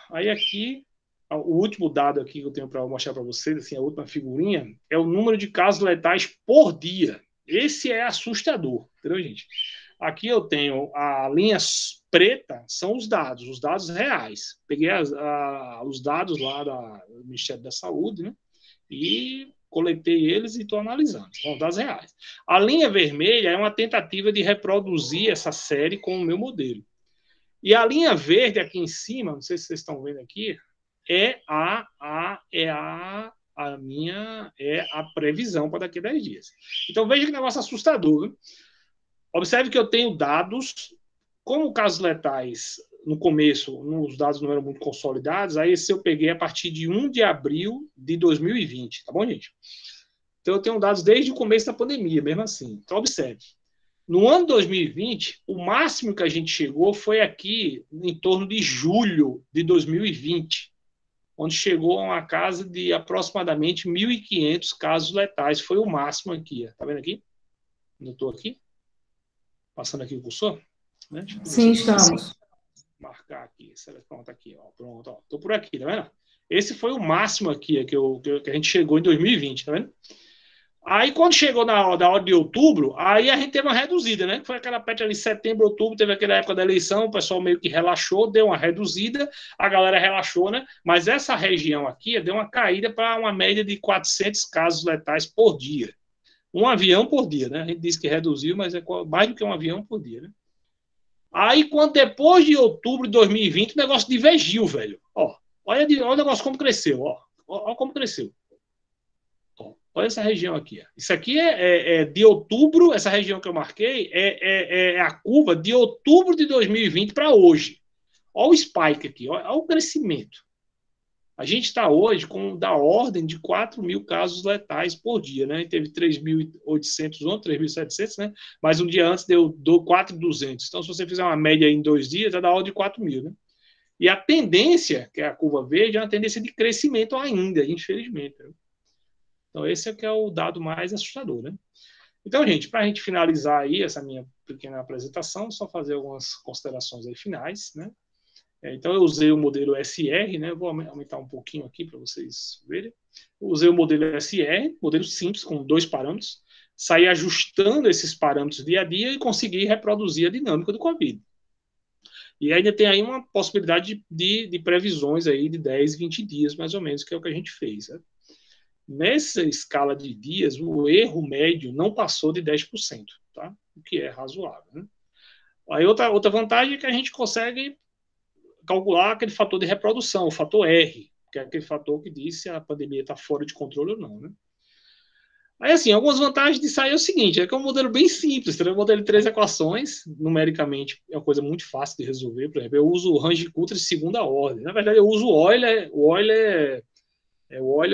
aí aqui, o último dado aqui que eu tenho para mostrar para vocês, assim, a última figurinha, é o número de casos letais por dia. Esse é assustador, entendeu, gente? Aqui eu tenho a linha preta, são os dados reais. Peguei os dados lá do Ministério da Saúde, né? E coletei eles e estou analisando. São dados reais. A linha vermelha é uma tentativa de reproduzir essa série com o meu modelo. E a linha verde aqui em cima, não sei se vocês estão vendo aqui, é a previsão para daqui a 10 dias. Então veja que negócio assustador. Viu? Observe que eu tenho dados, como casos letais no começo, os dados não eram muito consolidados, aí esse eu peguei a partir de 1 de abril de 2020, tá bom, gente? Então eu tenho dados desde o começo da pandemia, mesmo assim. Então observe. No ano 2020, o máximo que a gente chegou foi aqui em torno de julho de 2020, onde chegou a uma casa de aproximadamente 1.500 casos letais. Foi o máximo aqui. Tá vendo aqui? Não estou aqui? Passando aqui o cursor? Né? Sim, estamos. Marcar aqui. Pronto, aqui. Ó. Pronto, estou por aqui, tá vendo? Esse foi o máximo aqui que a gente chegou em 2020, tá vendo? Aí, quando chegou na hora de outubro, aí a gente teve uma reduzida, né? Foi aquela parte ali, setembro, outubro, teve aquela época da eleição, o pessoal meio que relaxou, deu uma reduzida, a galera relaxou, né? Mas essa região aqui deu uma caída para uma média de 400 casos letais por dia. Um avião por dia, né? A gente disse que reduziu, mas é mais do que um avião por dia, né? Aí, quando depois de outubro de 2020, o negócio divergiu, velho. Ó, olha o negócio como cresceu, ó. Olha como cresceu. Olha essa região aqui. Ó. Isso aqui é de outubro, essa região que eu marquei é a curva de outubro de 2020 para hoje. Olha o spike aqui, olha o crescimento. A gente está hoje com da ordem de 4.000 casos letais por dia, né? Teve 3.800 ontem, 3.700, né? Mas um dia antes deu 4.200. Então, se você fizer uma média em 2 dias, é da ordem de 4.000, né? E a tendência, que é a curva verde, é uma tendência de crescimento ainda, infelizmente. Né? Então, esse é que é o dado mais assustador, né? Então, gente, para a gente finalizar aí essa minha pequena apresentação, só fazer algumas considerações aí finais, né? Então, eu usei o modelo SR, né? Vou aumentar um pouquinho aqui para vocês verem. Eu usei o modelo SR, modelo simples, com 2 parâmetros, saí ajustando esses parâmetros dia a dia e consegui reproduzir a dinâmica do Covid. E ainda tem aí uma possibilidade de previsões aí de 10, 20 dias, mais ou menos, que é o que a gente fez, né? Nessa escala de dias, o erro médio não passou de 10%, tá? O que é razoável. Né? Aí outra vantagem é que a gente consegue calcular aquele fator de reprodução, o fator R, que é aquele fator que diz se a pandemia está fora de controle ou não. Né? Aí, assim, algumas vantagens disso aí é o seguinte, é que é um modelo bem simples, um modelo de 3 equações, numericamente é uma coisa muito fácil de resolver. Por exemplo, eu uso o Range-Coulter de segunda ordem. Na verdade, eu uso o Euler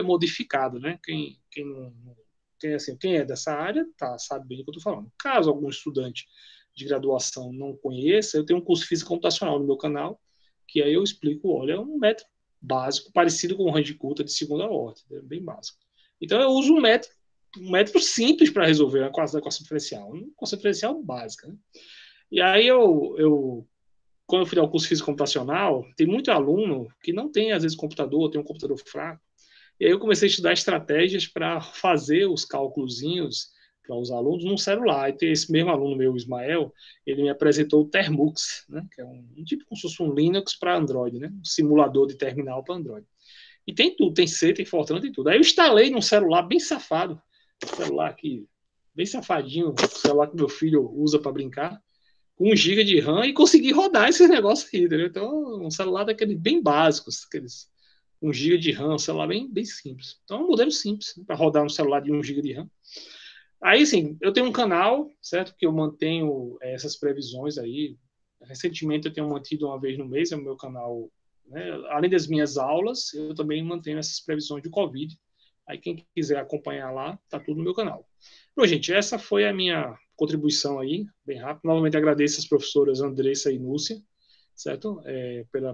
modificado, né? Quem é dessa área sabe bem do que eu estou falando. Caso algum estudante de graduação não conheça, eu tenho um curso de física computacional no meu canal, que aí eu explico o Euler, é um método básico, parecido com o Range-Coulter de segunda ordem, é bem básico. Então eu uso um método simples para resolver a equação diferencial, uma equação diferencial básica. Né? E aí quando eu fui dar o curso de física computacional, tem muito aluno que não tem, às vezes, computador, tem um computador fraco. E aí eu comecei a estudar estratégias para fazer os cálculozinhos para os alunos num celular. E tem esse mesmo aluno meu, Ismael, ele me apresentou o Termux, né, que é um tipo como se fosse um Linux para Android, né, um simulador de terminal para Android. E tem tudo, tem C, tem Fortran, tem tudo. Aí eu instalei num celular bem safado, um celular aqui, bem safadinho, o celular que meu filho usa para brincar, com 1 GB de RAM, e consegui rodar esses negócios aí, entendeu? Então, um celular daqueles bem básicos, aqueles 1 GB de RAM, um celular bem simples. Então, é um modelo simples, para rodar um celular de 1 GB de RAM. Aí, sim, eu tenho um canal, certo? Que eu mantenho essas previsões aí. Recentemente eu tenho mantido uma vez no mês, é o meu canal, né? Além das minhas aulas, eu também mantenho essas previsões de Covid. Aí quem quiser acompanhar lá, tá tudo no meu canal. Bom, gente, essa foi a minha contribuição aí, bem rápido. Novamente agradeço as professoras Andressa e Núcia, certo?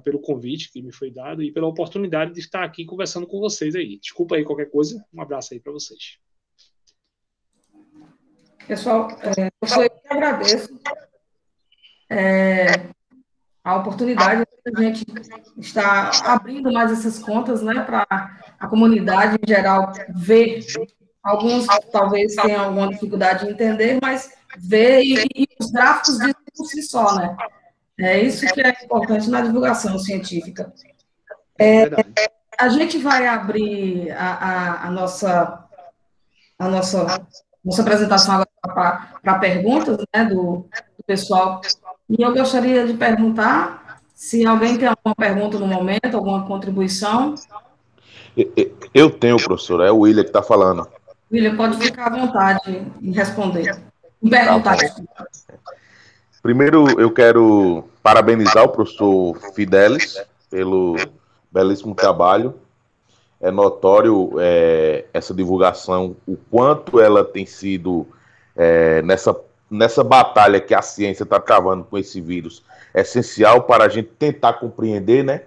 Pelo convite que me foi dado e pela oportunidade de estar aqui conversando com vocês aí. Desculpa aí qualquer coisa, um abraço aí para vocês. Pessoal, eu que agradeço a oportunidade de a gente estar abrindo mais essas contas, né, para a comunidade em geral ver. Alguns talvez tenham alguma dificuldade de entender, mas ver e os gráficos dizem por si só, né? É isso que é importante na divulgação científica. A gente vai abrir a nossa apresentação agora para perguntas, né, do pessoal. E eu gostaria de perguntar se alguém tem alguma pergunta no momento, alguma contribuição. Eu tenho, professor, é o William que está falando. William, pode ficar à vontade em responder. Em perguntar. Primeiro, eu quero parabenizar o professor Fidelis pelo belíssimo trabalho. É notório essa divulgação, o quanto ela tem sido nessa batalha que a ciência está travando com esse vírus, essencial para a gente tentar compreender, né?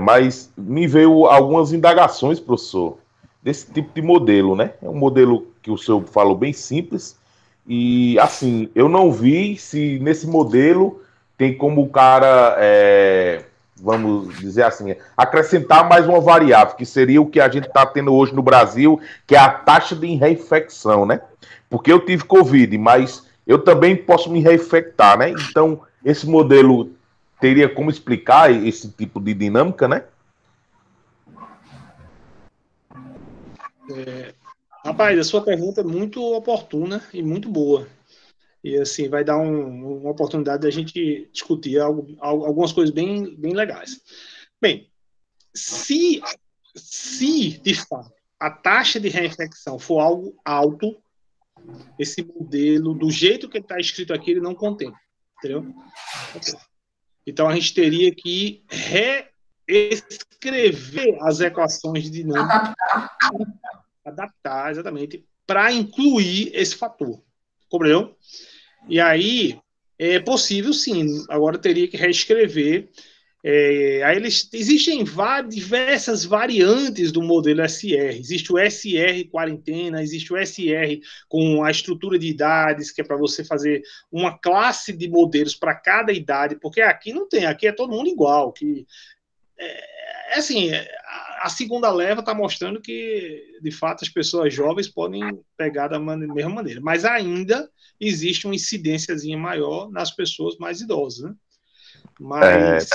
Mas me veio algumas indagações, professor, desse tipo de modelo, né? É um modelo que o senhor falou bem simples e, assim, eu não vi se nesse modelo tem como o cara, vamos dizer assim, acrescentar mais uma variável, que seria o que a gente está tendo hoje no Brasil, que é a taxa de reinfecção, né? Porque eu tive Covid, mas eu também posso me reinfectar, né? Então, esse modelo teria como explicar esse tipo de dinâmica, né? Rapaz, a sua pergunta é muito oportuna e muito boa. E, assim, vai dar uma oportunidade da gente discutir algumas coisas bem legais. Bem, se de fato a taxa de reinfecção for algo alto, esse modelo, do jeito que está escrito aqui, ele não contém. Entendeu? Então, a gente teria que reescrever as equações de dinâmica, adaptar exatamente, para incluir esse fator. Compreendeu? E aí, é possível, sim. Agora, teria que reescrever. Aí existem diversas variantes do modelo SR. Existe o SR quarentena, existe o SR com a estrutura de idades, que é para você fazer uma classe de modelos para cada idade, porque aqui não tem, aqui é todo mundo igual. Assim, a segunda leva está mostrando que, de fato, as pessoas jovens podem pegar da mesma maneira, mas ainda existe uma incidênciazinha maior nas pessoas mais idosas, né? Mas...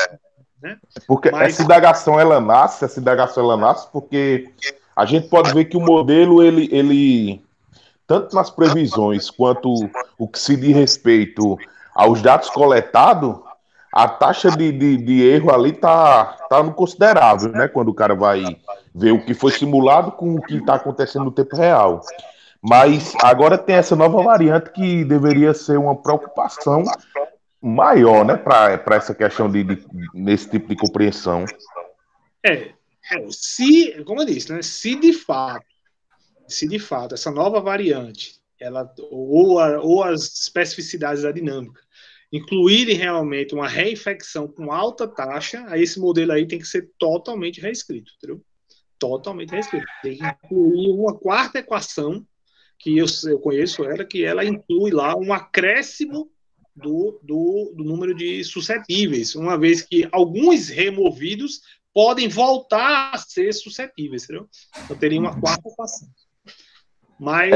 né? Porque essa indagação ela nasce porque a gente pode ver que o modelo, ele tanto nas previsões quanto o que se diz respeito aos dados coletados, a taxa de erro ali tá no considerável, né? Quando o cara vai ver o que foi simulado com o que está acontecendo no tempo real. Mas agora tem essa nova variante que deveria ser uma preocupação maior, né, para essa questão nesse tipo de compreensão. Como eu disse, né, se de fato essa nova variante, ou as especificidades da dinâmica incluírem realmente uma reinfecção com alta taxa, aí esse modelo aí tem que ser totalmente reescrito, entendeu? Totalmente reescrito. Tem que incluir uma quarta equação, que eu conheço ela, que ela inclui lá um acréscimo do número de suscetíveis, uma vez que alguns removidos podem voltar a ser suscetíveis, entendeu? Então teria uma quarta equação. Mas,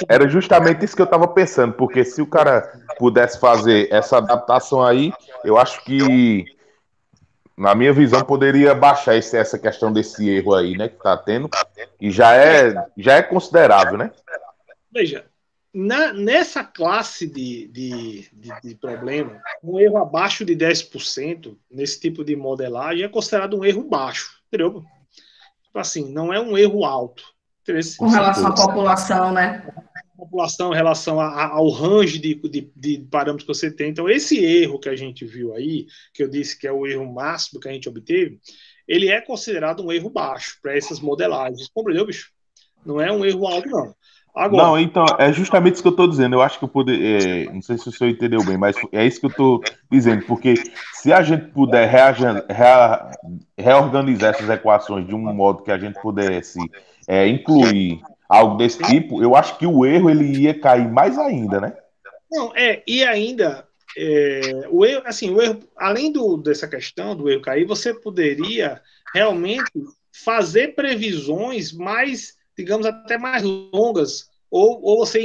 era justamente isso que eu estava pensando, porque se o cara pudesse fazer essa adaptação aí, eu acho que, na minha visão, poderia baixar essa questão desse erro aí, né, que está tendo, e já é considerável, né? Veja, nessa classe de problema, um erro abaixo de 10% nesse tipo de modelagem é considerado um erro baixo, entendeu? Tipo assim, não é um erro alto. Com relação à população, né? População em relação ao range de parâmetros que você tem. Então, esse erro que a gente viu aí, que eu disse que é o erro máximo que a gente obteve, ele é considerado um erro baixo para essas modelagens. Compreendeu, bicho? Não é um erro alto, não. Agora, não, então, é justamente isso que eu estou dizendo. Eu acho que eu poder. Não sei se o senhor entendeu bem, mas é isso que eu estou dizendo, porque se a gente puder reorganizar essas equações de um modo que a gente pudesse incluir algo desse tipo, eu acho que o erro ele ia cair mais ainda, né? Não, e ainda, o erro, assim, além dessa questão do erro cair, você poderia realmente fazer previsões mais, digamos, até mais longas, ou você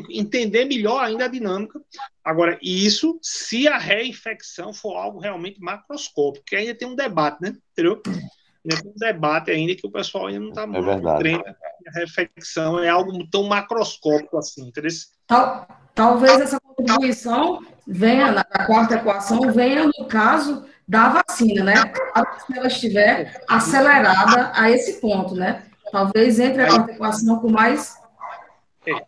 entender melhor ainda a dinâmica. Agora, isso se a reinfecção for algo realmente macroscópico, porque ainda tem um debate, né? Entendeu? Ainda tem um debate ainda que o pessoal ainda não está muito crente. A reinfecção é algo tão macroscópico assim, entendeu? Talvez essa contribuição venha, na quarta equação, venha no caso da vacina, né? Se ela estiver acelerada a esse ponto, né? Talvez entre a quarta equação com mais...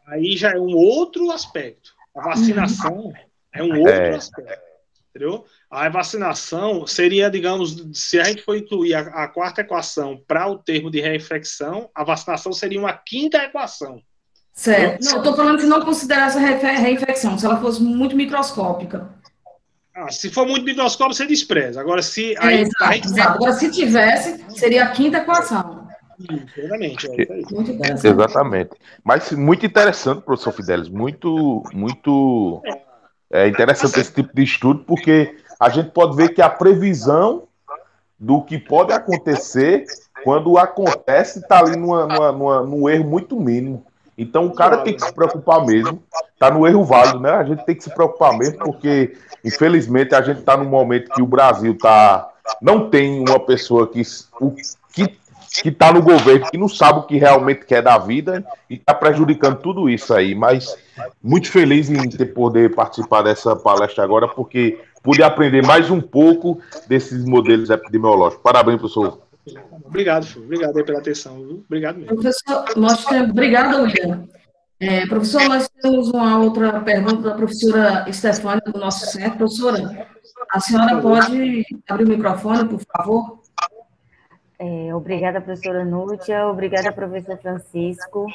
aí já é um outro aspecto. A vacinação é um outro aspecto, entendeu? A vacinação seria, digamos, se a gente for incluir a quarta equação para o termo de reinfecção, a vacinação seria uma quinta equação. Certo. Não, eu estou falando que não considerar essa reinfecção, se ela fosse muito microscópica. Se for muito microscópico, você despreza. Agora, se... Exato. Agora, se tivesse, seria a quinta equação. Exatamente. Muito interessante. Exatamente. Mas muito interessante, professor Fidelis. Muito interessante esse tipo de estudo, porque a gente pode ver que a previsão do que pode acontecer, quando acontece, está ali num erro muito mínimo. Então o cara tem que se preocupar mesmo. Está no erro válido, né? A gente tem que se preocupar mesmo, porque, infelizmente, a gente está num momento que o Brasil não tem uma pessoa que está no governo, que não sabe o que realmente quer da vida e está prejudicando tudo isso aí. Mas muito feliz em poder participar dessa palestra agora, porque pude aprender mais um pouco desses modelos epidemiológicos. Parabéns, professor. Obrigado, filho. Obrigado aí pela atenção. Viu? Obrigado mesmo. Professor, obrigada, William. Professor, nós temos uma outra pergunta da professora Stefânia, do nosso centro. Professora, a senhora pode abrir o microfone, por favor? Obrigada, professora Núcia. Obrigada, professor Francisco.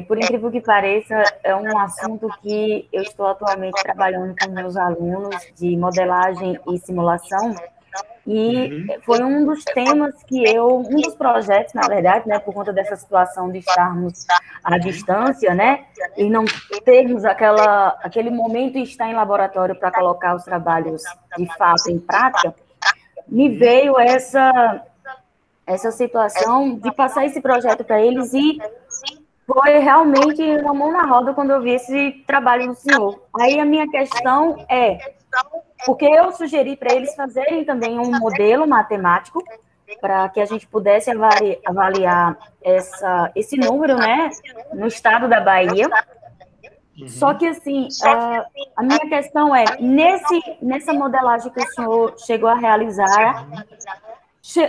Por incrível que pareça, é um assunto que eu estou atualmente trabalhando com meus alunos de modelagem e simulação, e foi um dos temas um dos projetos, na verdade, né, por conta dessa situação de estarmos à distância, né, e não termos aquele momento de estar em laboratório para colocar os trabalhos de fato em prática, me veio essa situação de passar esse projeto para eles, e foi realmente uma mão na roda quando eu vi esse trabalho do senhor. Aí a minha questão porque eu sugeri para eles fazerem também um modelo matemático para que a gente pudesse avaliar esse número, né, no estado da Bahia. Só que, assim, a minha questão nessa modelagem que o senhor chegou a realizar,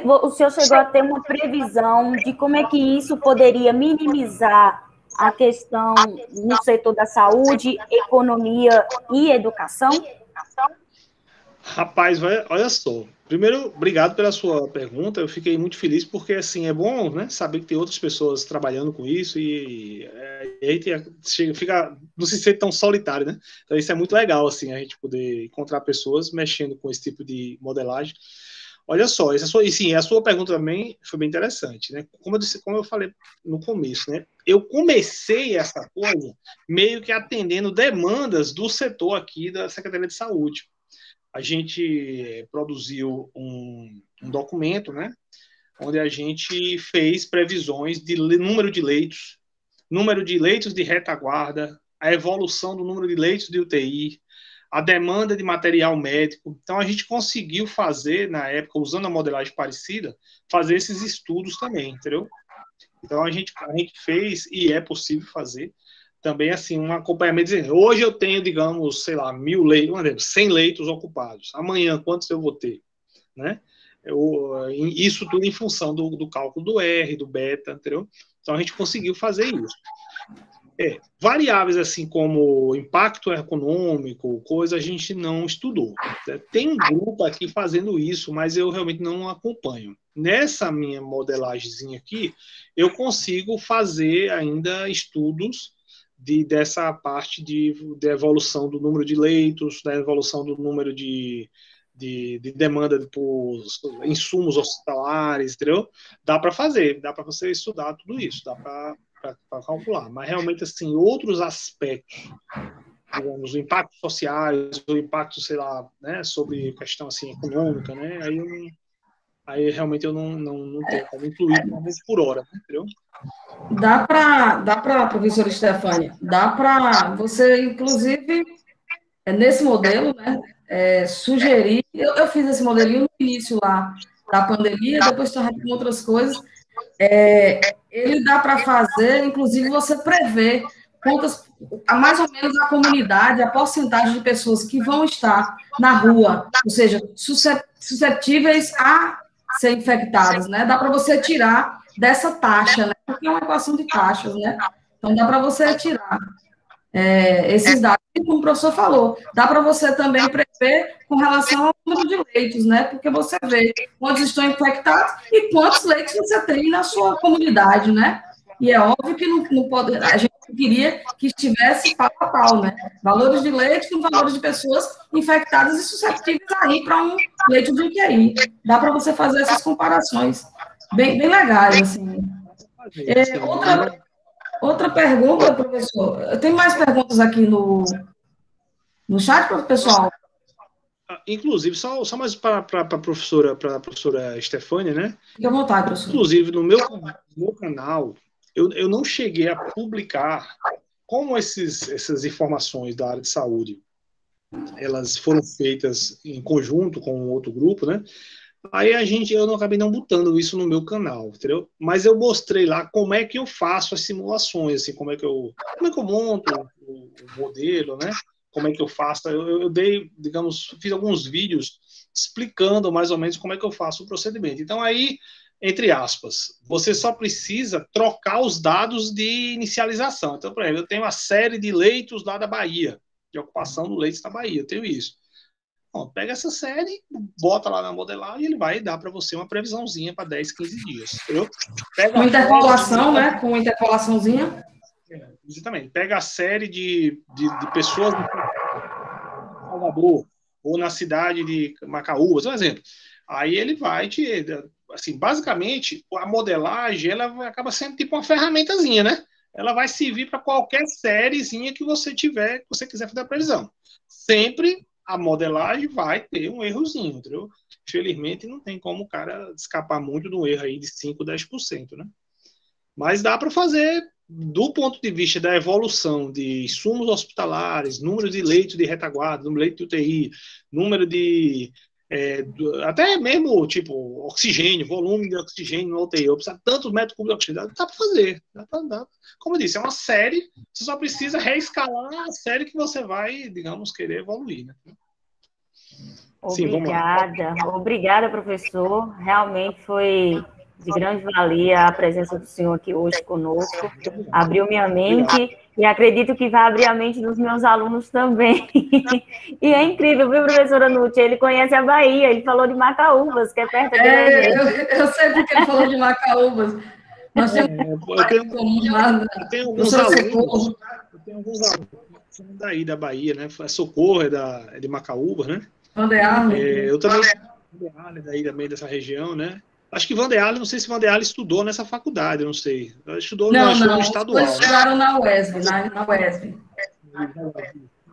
o senhor chegou a ter uma previsão de como é que isso poderia minimizar a questão no setor da saúde, economia e educação? Rapaz, olha só. Primeiro, obrigado pela sua pergunta. Eu fiquei muito feliz porque, assim, é bom, né, saber que tem outras pessoas trabalhando com isso e fica, não se sente tão solitário, né? Então, isso é muito legal, assim, a gente poder encontrar pessoas mexendo com esse tipo de modelagem. Olha só, a sua pergunta também foi bem interessante, né? Como eu falei no começo, né? Eu comecei essa coisa meio que atendendo demandas do setor aqui da Secretaria de Saúde. a gente produziu um documento, né, onde a gente fez previsões de número de leitos de retaguarda, a evolução do número de leitos de UTI, a demanda de material médico. Então, a gente conseguiu fazer, na época, usando a modelagem parecida, fazer esses estudos também, entendeu? Então, a gente fez, e é possível fazer, também, assim, um acompanhamento. Dizendo, hoje eu tenho, digamos, sei lá, 1.000 leitos, 100 leitos ocupados. Amanhã, quantos eu vou ter? Né? Isso tudo em função do cálculo do R, do beta, entendeu? Então, a gente conseguiu fazer isso. Variáveis assim como impacto econômico, coisa a gente não estudou. Tem um grupo aqui fazendo isso, mas eu realmente não acompanho. Nessa minha modelagemzinha aqui, eu consigo fazer ainda estudos dessa parte de evolução do número de leitos, da evolução do número de demanda por insumos hospitalares, entendeu? Dá para fazer, dá para você estudar tudo isso, dá para calcular, mas realmente, assim, outros aspectos, digamos, impactos sociais, o impacto, sei lá, né, sobre questão, assim, econômica, né, aí realmente eu não tenho como incluir, uma vez por hora, entendeu? Dá para, professora Stefânia, dá para você, inclusive, nesse modelo, né, sugerir, eu fiz esse modelinho no início lá da pandemia, depois estava com outras coisas, ele dá para fazer, inclusive você prevê mais ou menos a comunidade, a porcentagem de pessoas que vão estar na rua, ou seja, suscetíveis a ser infectadas, né? Dá para você tirar dessa taxa, né? Porque é uma equação de taxas, né? Então dá para você tirar esses dados, e como o professor falou, dá para você também prever com relação ao número de leitos, né? Porque você vê quantos estão infectados e quantos leitos você tem na sua comunidade, né? E é óbvio que não pode, a gente queria que estivesse pau a pau, né? Valores de leitos com valores de pessoas infectadas e suscetíveis a ir para um leito de UTI. Dá para você fazer essas comparações bem legais, assim. Outra pergunta, professor. Tem mais perguntas aqui no chat, pessoal? Inclusive, só mais para a professora Stefânia, né? Fique à vontade, professor. Inclusive, no meu canal, eu não cheguei a publicar como essas informações da área de saúde, elas foram feitas em conjunto com outro grupo, né? Aí eu não acabei não botando isso no meu canal, entendeu? Mas eu mostrei lá como é que eu faço as simulações, assim, como é que eu monto o modelo, né? Como é que eu faço. Eu dei, digamos, fiz alguns vídeos explicando mais ou menos como é que eu faço o procedimento. Então, aí, entre aspas, você só precisa trocar os dados de inicialização. Então, por exemplo, eu tenho uma série de leitos lá da Bahia, de ocupação do leitos da Bahia, eu tenho isso. Bom, pega essa série, bota lá na modelagem e ele vai dar para você uma previsãozinha para 10, 15 dias. Entendeu? Com interpolação, né? Com interpolaçãozinha. Exatamente. Pega a série de pessoas em Salvador ou na cidade de Macaúbas, um exemplo. Aí ele vai te... Assim, basicamente, a modelagem ela acaba sendo tipo uma ferramentazinha, né? Ela vai servir para qualquer sériezinha que você tiver, que você quiser fazer a previsão. Sempre a modelagem vai ter um errozinho, entendeu? Infelizmente, não tem como o cara escapar muito de um erro aí de 5%, 10%, né? Mas dá para fazer, do ponto de vista da evolução de insumos hospitalares, número de leitos de retaguarda, número de leitos de UTI, número de... até mesmo, tipo, oxigênio, volume de oxigênio no UTI, eu preciso de tantos metros cúbicos de oxigênio, dá para fazer. Dá. Como eu disse, é uma série, você só precisa reescalar a série que você vai, digamos, querer evoluir, né? Obrigada, professor. Realmente foi de grande valia a presença do senhor aqui hoje conosco. Abriu minha mente e acredito que vai abrir a mente dos meus alunos também. E é incrível, viu, professora Nútia? Ele conhece a Bahia, ele falou de Macaúbas, que é perto aqui da gente. Eu sei porque ele falou de Macaúbas. Nós temos eu tenho alguns alunos daí da Bahia, né? Socorro é de Macaúbas, né? Vandearle. Eu também Vandearle daí também dessa região, né? Acho que Vandearle, não sei se Vandearle estudou nessa faculdade, não sei. Estudou no estadual. Eles estudaram na UESB, na UESB.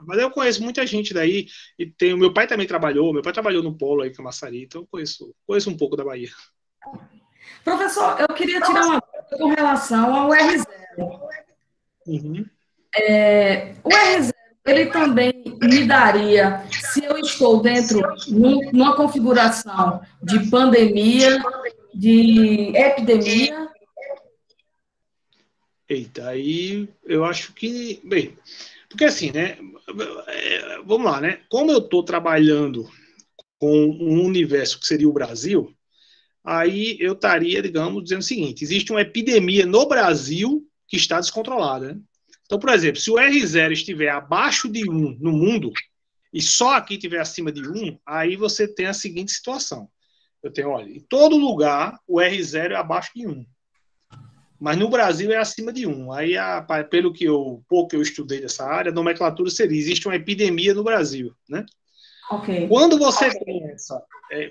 Mas eu conheço muita gente daí, e tem, o meu pai também trabalhou, meu pai trabalhou no Polo aí, Camaçari, então eu conheço um pouco da Bahia. Professor, eu queria tirar uma dúvida com relação ao R0. Uhum. O R0, ele também me daria, se eu estou dentro, numa configuração de pandemia, de epidemia? Eita, aí eu acho que, bem, porque assim, né, vamos lá, né, como eu estou trabalhando com um universo que seria o Brasil, aí eu estaria, digamos, dizendo o seguinte, existe uma epidemia no Brasil que está descontrolada, né? Então, por exemplo, se o R0 estiver abaixo de 1 no mundo, e só aqui estiver acima de 1, aí você tem a seguinte situação. Eu tenho, olha, em todo lugar o R0 é abaixo de 1. Mas no Brasil é acima de 1. Aí, pelo que pouco eu estudei dessa área, a nomenclatura seria, existe uma epidemia no Brasil, né? Okay. Quando você tem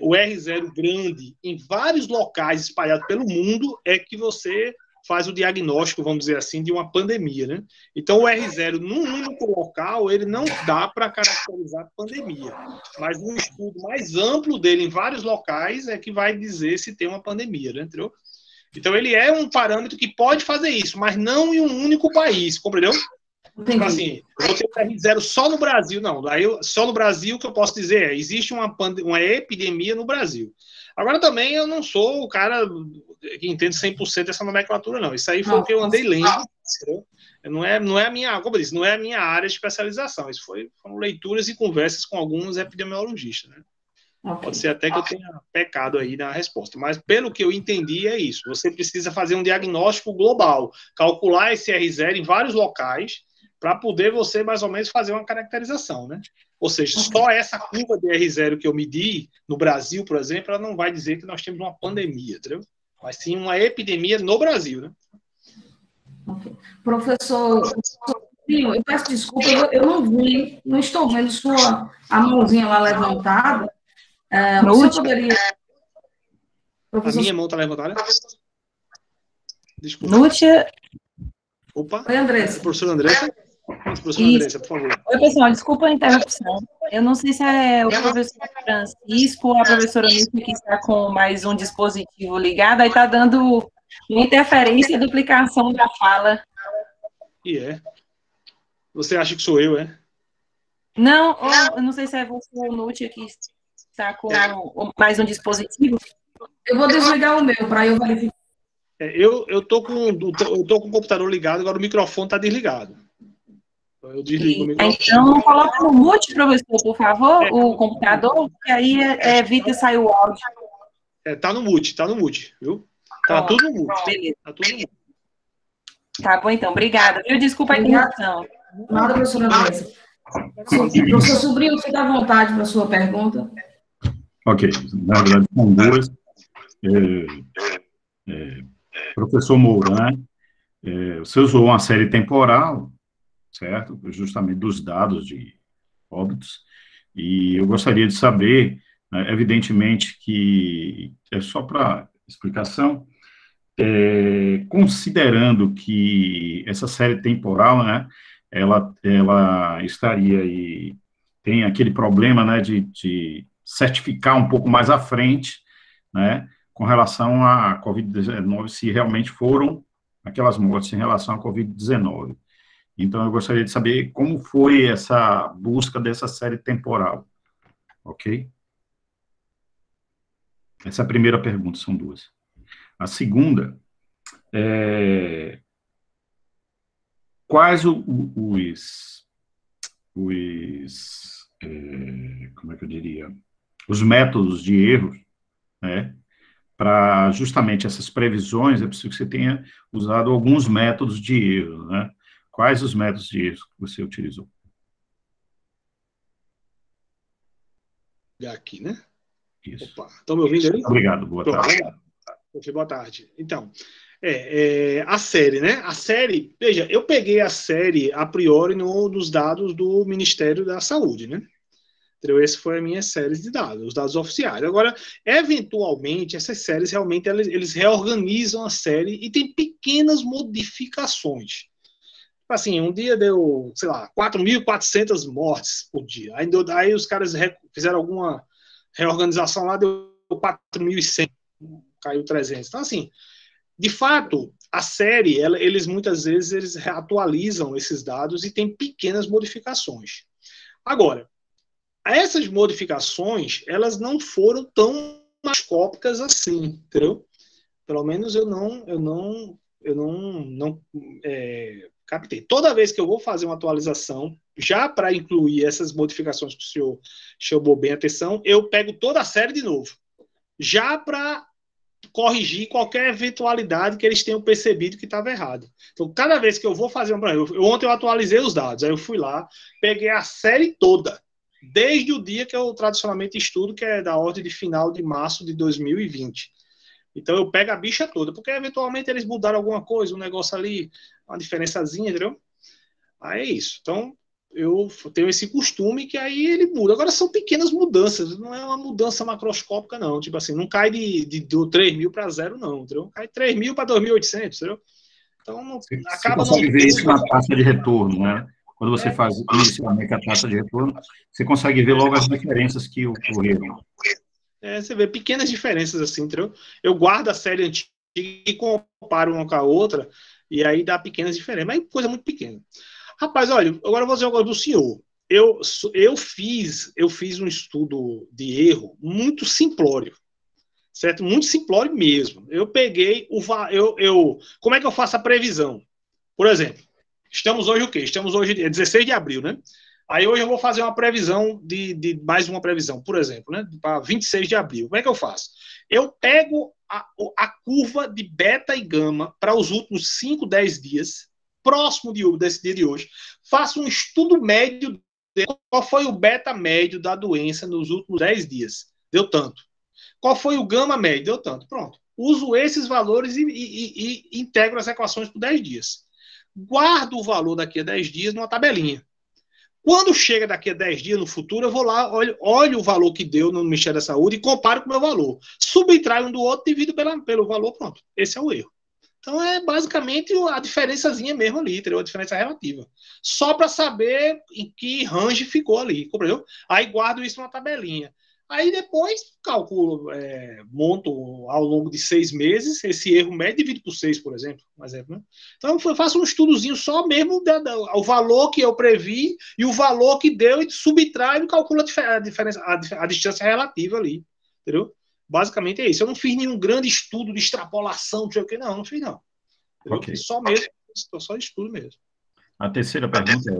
o R0 grande em vários locais espalhados pelo mundo, é que você faz o diagnóstico, vamos dizer assim, de uma pandemia, né? Então, o R0 num único local, ele não dá para caracterizar pandemia. Mas um estudo mais amplo dele em vários locais é que vai dizer se tem uma pandemia, né? Entendeu? Então, ele é um parâmetro que pode fazer isso, mas não em um único país, compreendeu? Tipo assim, eu vou ter um R0 só no Brasil, não. Aí só no Brasil que eu posso dizer existe uma epidemia no Brasil. Agora também eu não sou o cara que entende 100% dessa nomenclatura, não. Isso aí foi o que eu andei lendo. Não é a minha, como eu disse, não é a minha área de especialização. Isso foram leituras e conversas com alguns epidemiologistas, né? Okay. Pode ser até que eu tenha pecado aí na resposta, mas pelo que eu entendi é isso. Você precisa fazer um diagnóstico global, calcular esse R0 em vários locais, para poder você, mais ou menos, fazer uma caracterização, né? Ou seja, só essa curva de R0 que eu medi no Brasil, por exemplo, ela não vai dizer que nós temos uma pandemia, entendeu? Mas sim uma epidemia no Brasil, né? Okay. Professor, eu peço desculpa, eu não estou vendo a mãozinha lá levantada. Você poderia... Professor... A minha mão está levantada? Desculpa. Nútia... Opa. Oi, Andressa. Professora Andressa? Professora Andressa, por favor. Oi, pessoal, desculpa a interrupção. Eu não sei se é o professor Francisco ou a professora Núcia que está com mais um dispositivo ligado, aí está dando uma interferência e duplicação da fala. E é. Você acha que sou eu, é? Não, eu não sei se é você ou o Núcia que está com mais um dispositivo. Eu vou desligar o meu para eu verificar. Eu tô com o computador ligado, agora o microfone está desligado. Eu desligo o microfone. Então, coloca no mute, professor, por favor, o computador, que aí evita sair o áudio. Tá no mute, viu? Tá tudo no mute. Beleza. Tá tudo no mute. Tá bom, então. Obrigada. Viu? Desculpa a interrupção. Nada, professora Andressa. Professor Sobrinho, fica à vontade para a sua pergunta. Ok. Na verdade, são duas. Professor Mourão, você usou uma série temporal, certo? Justamente dos dados de óbitos, e eu gostaria de saber, né, evidentemente que, só para explicação, considerando que essa série temporal, né, ela estaria aí, tem aquele problema, né, de certificar um pouco mais à frente, né, com relação à Covid-19, se realmente foram aquelas mortes em relação à Covid-19. Então, eu gostaria de saber como foi essa busca dessa série temporal, ok? Essa é a primeira pergunta, são duas. A segunda quais como é que eu diria, os métodos de erro, né, para justamente essas previsões, é preciso que você tenha usado alguns métodos de erro, né? Quais os métodos de erro que você utilizou? Aqui, né? Isso. Opa, estão me ouvindo aí? Obrigado, boa tarde. Boa tarde. Então, a série, né? A série, veja, eu peguei a série a priori nos dados do Ministério da Saúde, né? Então, essa foi a minha série de dados, os dados oficiais. Agora, eventualmente, essas séries realmente eles reorganizam a série e tem pequenas modificações. Assim, um dia deu, sei lá, 4.400 mortes por dia. Aí os caras fizeram alguma reorganização lá, deu 4.100, caiu 300. Então, assim, de fato, a série, eles muitas vezes eles atualizam esses dados e tem pequenas modificações. Agora, essas modificações, elas não foram tão macroscópicas assim, entendeu? Pelo menos eu não captei. Toda vez que eu vou fazer uma atualização, já para incluir essas modificações que o senhor chamou bem a atenção, eu pego toda a série de novo, já para corrigir qualquer eventualidade que eles tenham percebido que estava errado. Então, cada vez que eu vou fazer ontem eu atualizei os dados, aí eu fui lá, peguei a série toda, desde o dia que eu tradicionalmente estudo, que é da ordem de final de março de 2020. Então eu pego a bicha toda, porque eventualmente eles mudaram alguma coisa, um negócio ali, uma diferençazinha, entendeu? Aí é isso. Então eu tenho esse costume que aí ele muda. Agora são pequenas mudanças, não é uma mudança macroscópica, não. Tipo assim, não cai de 3.000 para 0, não, entendeu? Cai 3.000 para 2.800, entendeu? Então não, acaba você consegue ver isso na taxa de retorno, né? Quando você faz inicialmente a taxa de retorno, você consegue ver logo as diferenças que ocorreram. Você vê pequenas diferenças assim, entendeu? Eu guardo a série antiga e comparo uma com a outra, e aí dá pequenas diferenças, mas coisa muito pequena. Rapaz, olha, agora eu vou dizer uma coisa do senhor. Eu fiz um estudo de erro muito simplório, certo? Muito simplório mesmo. Eu peguei como é que eu faço a previsão? Por exemplo, estamos hoje o quê? Estamos hoje 16 de abril, né? Aí hoje eu vou fazer uma previsão de mais uma previsão, por exemplo, né, para 26 de abril. Como é que eu faço? Eu pego a curva de beta e gama para os últimos 5, 10 dias, próximo desse dia de hoje, faço um estudo médio de qual foi o beta médio da doença nos últimos 10 dias. Deu tanto. Qual foi o gama médio? Deu tanto. Pronto. Uso esses valores e integro as equações por 10 dias. Guardo o valor daqui a 10 dias numa tabelinha. Quando chega daqui a 10 dias no futuro, eu vou lá, olho o valor que deu no Ministério da Saúde e comparo com o meu valor. Subtraio um do outro, divido pelo valor, pronto. Esse é o erro. Então é basicamente a diferençazinha mesmo ali, entendeu? A diferença relativa. Só para saber em que range ficou ali, compreendeu? Aí guardo isso numa tabelinha. Aí depois calculo, monto ao longo de 6 meses, esse erro médio divido por 6, por exemplo. Né? Então eu faço um estudozinho só mesmo o valor que eu previ e o valor que deu e subtraio e calculo a diferença, a distância relativa ali. Entendeu? Basicamente é isso. Eu não fiz nenhum grande estudo de extrapolação, não sei o que, não fiz não. Okay. Só mesmo, só estudo mesmo. A terceira pergunta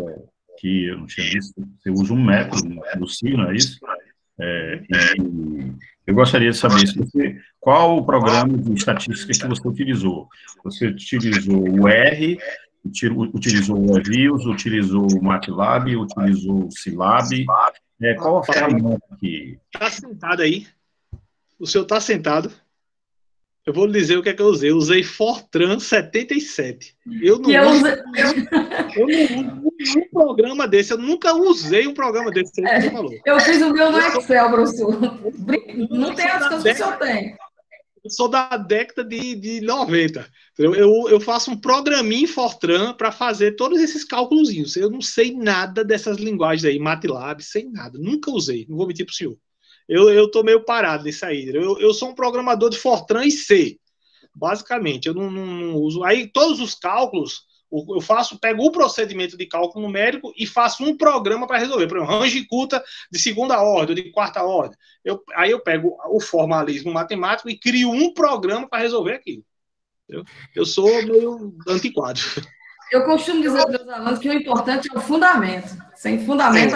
que eu não tinha visto, você usa um método do CIO, não é isso? Eu gostaria de saber qual o programa de estatística que você utilizou. Você utilizou o R, utilizou o Evios, utilizou o MATLAB, utilizou o Scilab. Qual a ferramenta que... Está sentado aí. O senhor está sentado. Eu vou lhe dizer o que é que eu usei. Eu usei Fortran 77. Eu não uso um programa desse. Eu nunca usei um programa desse. Você falou. Eu fiz o meu no Excel, professor. Não tem as coisas que o senhor tem. Eu sou da década de 90. Eu faço um programinha em Fortran para fazer todos esses cálculozinhos. Eu não sei nada dessas linguagens aí. MATLAB, sei nada. Nunca usei. Não vou mentir para o senhor. Eu tô meio parado nisso aí. Eu sou um programador de Fortran e C. Basicamente, eu não uso. Aí, todos os cálculos, eu pego o procedimento de cálculo numérico e faço um programa para resolver. Por exemplo, range culta de segunda ordem, de quarta ordem. Aí eu pego o formalismo matemático e crio um programa para resolver aquilo. Eu sou meio antiquado. Eu costumo dizer para os meus alunos que o importante é o fundamento. Sem fundamento,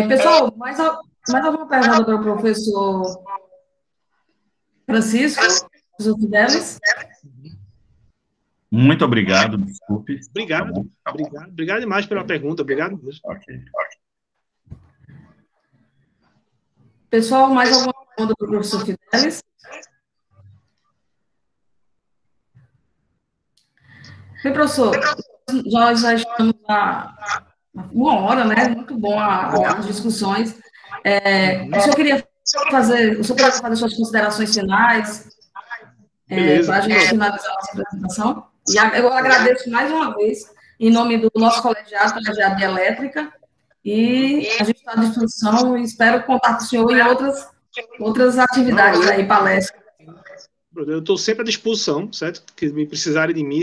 pessoal, mais alguma pergunta para o professor Francisco? Professor Fidelis? Muito obrigado, desculpe. Obrigado, obrigado demais pela pergunta, obrigado mesmo. Okay. Pessoal, mais alguma pergunta para o professor Fidelis? Bem, professor, nós já estamos há 1 hora, né? Muito bom as discussões. O senhor queria fazer suas considerações finais para a gente finalizar a nossa apresentação? E eu agradeço mais uma vez, em nome do nosso colegiado de elétrica, e a gente está à disposição e espero contar com o senhor em outras atividades aí, palestras. Eu estou sempre à disposição, certo? Que me precisarem de mim,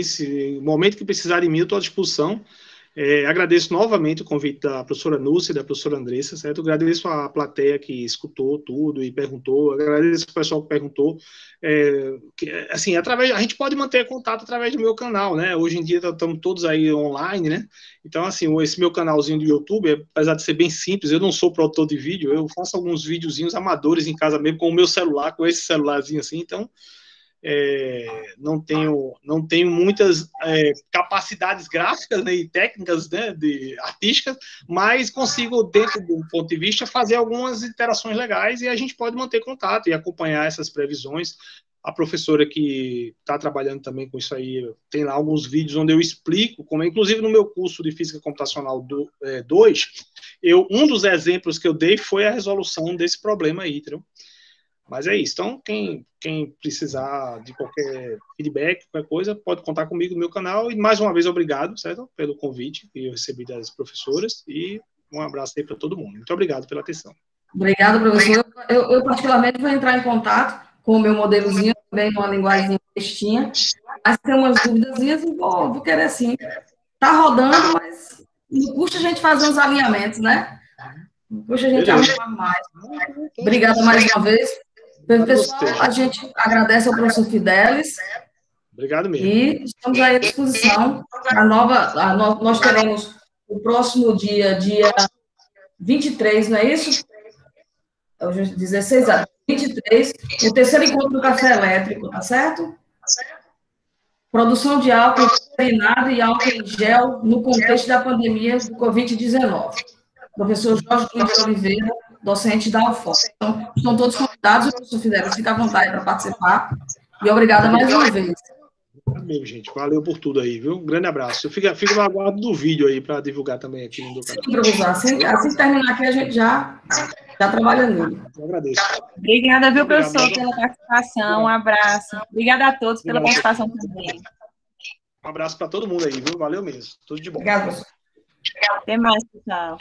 no momento que precisarem de mim, eu estou à disposição. Agradeço novamente o convite da professora Núcia e da professora Andressa, certo? Agradeço a plateia que escutou tudo e perguntou, agradeço o pessoal que perguntou. Assim, a gente pode manter contato através do meu canal, né? Hoje em dia estamos todos aí online, né? Então, assim, esse meu canalzinho do YouTube, apesar de ser bem simples, eu não sou produtor de vídeo, eu faço alguns videozinhos amadores em casa mesmo com o meu celular, com esse celularzinho assim, então... não tenho muitas capacidades gráficas, né, e técnicas, né, artísticas, mas consigo, dentro do ponto de vista, fazer algumas interações legais e a gente pode manter contato e acompanhar essas previsões. A professora que está trabalhando também com isso aí, tem lá alguns vídeos onde eu explico, como inclusive no meu curso de Física Computacional 2, um dos exemplos que eu dei foi a resolução desse problema aí, entendeu? Mas é isso. Então, quem precisar de qualquer feedback, qualquer coisa, pode contar comigo no meu canal. E, mais uma vez, obrigado, certo? Pelo convite que eu recebi das professoras. E um abraço aí para todo mundo. Muito obrigado pela atenção. Obrigada, professor. Eu, particularmente, vou entrar em contato com o meu modelozinho, também numa linguagem textinha. Mas tem umas duvidazinhas e vou querer, sim. Está rodando, mas não custa a gente fazer uns alinhamentos, né? Não custa a gente arrumar mais. Obrigada mais uma vez. Pessoal, a gente agradece ao professor Fidelis. Obrigado mesmo. E estamos aí à disposição. Nós teremos o próximo dia 23, não é isso? Hoje 16 a 23, o terceiro encontro do café elétrico, tá certo? Produção de álcool clorinato e álcool em gel no contexto da pandemia do Covid-19. Professor Jorge Luiz de Oliveira, docente da UFOP. Então, estão todos convidados, o professor Fidelis fica à vontade para participar. E obrigada mais uma vez. Amém, gente. Valeu por tudo aí, viu? Um grande abraço. Eu fico no aguardo do vídeo aí para divulgar também aqui no canal. Sim, professor. Assim que terminar aqui, a gente já trabalha nele. Eu agradeço. Obrigada, viu, professor, pela participação. Um abraço. Obrigada a todos pela participação também. Um abraço para todo mundo aí, viu? Valeu mesmo. Tudo de bom. Obrigada, professor. Até mais, pessoal.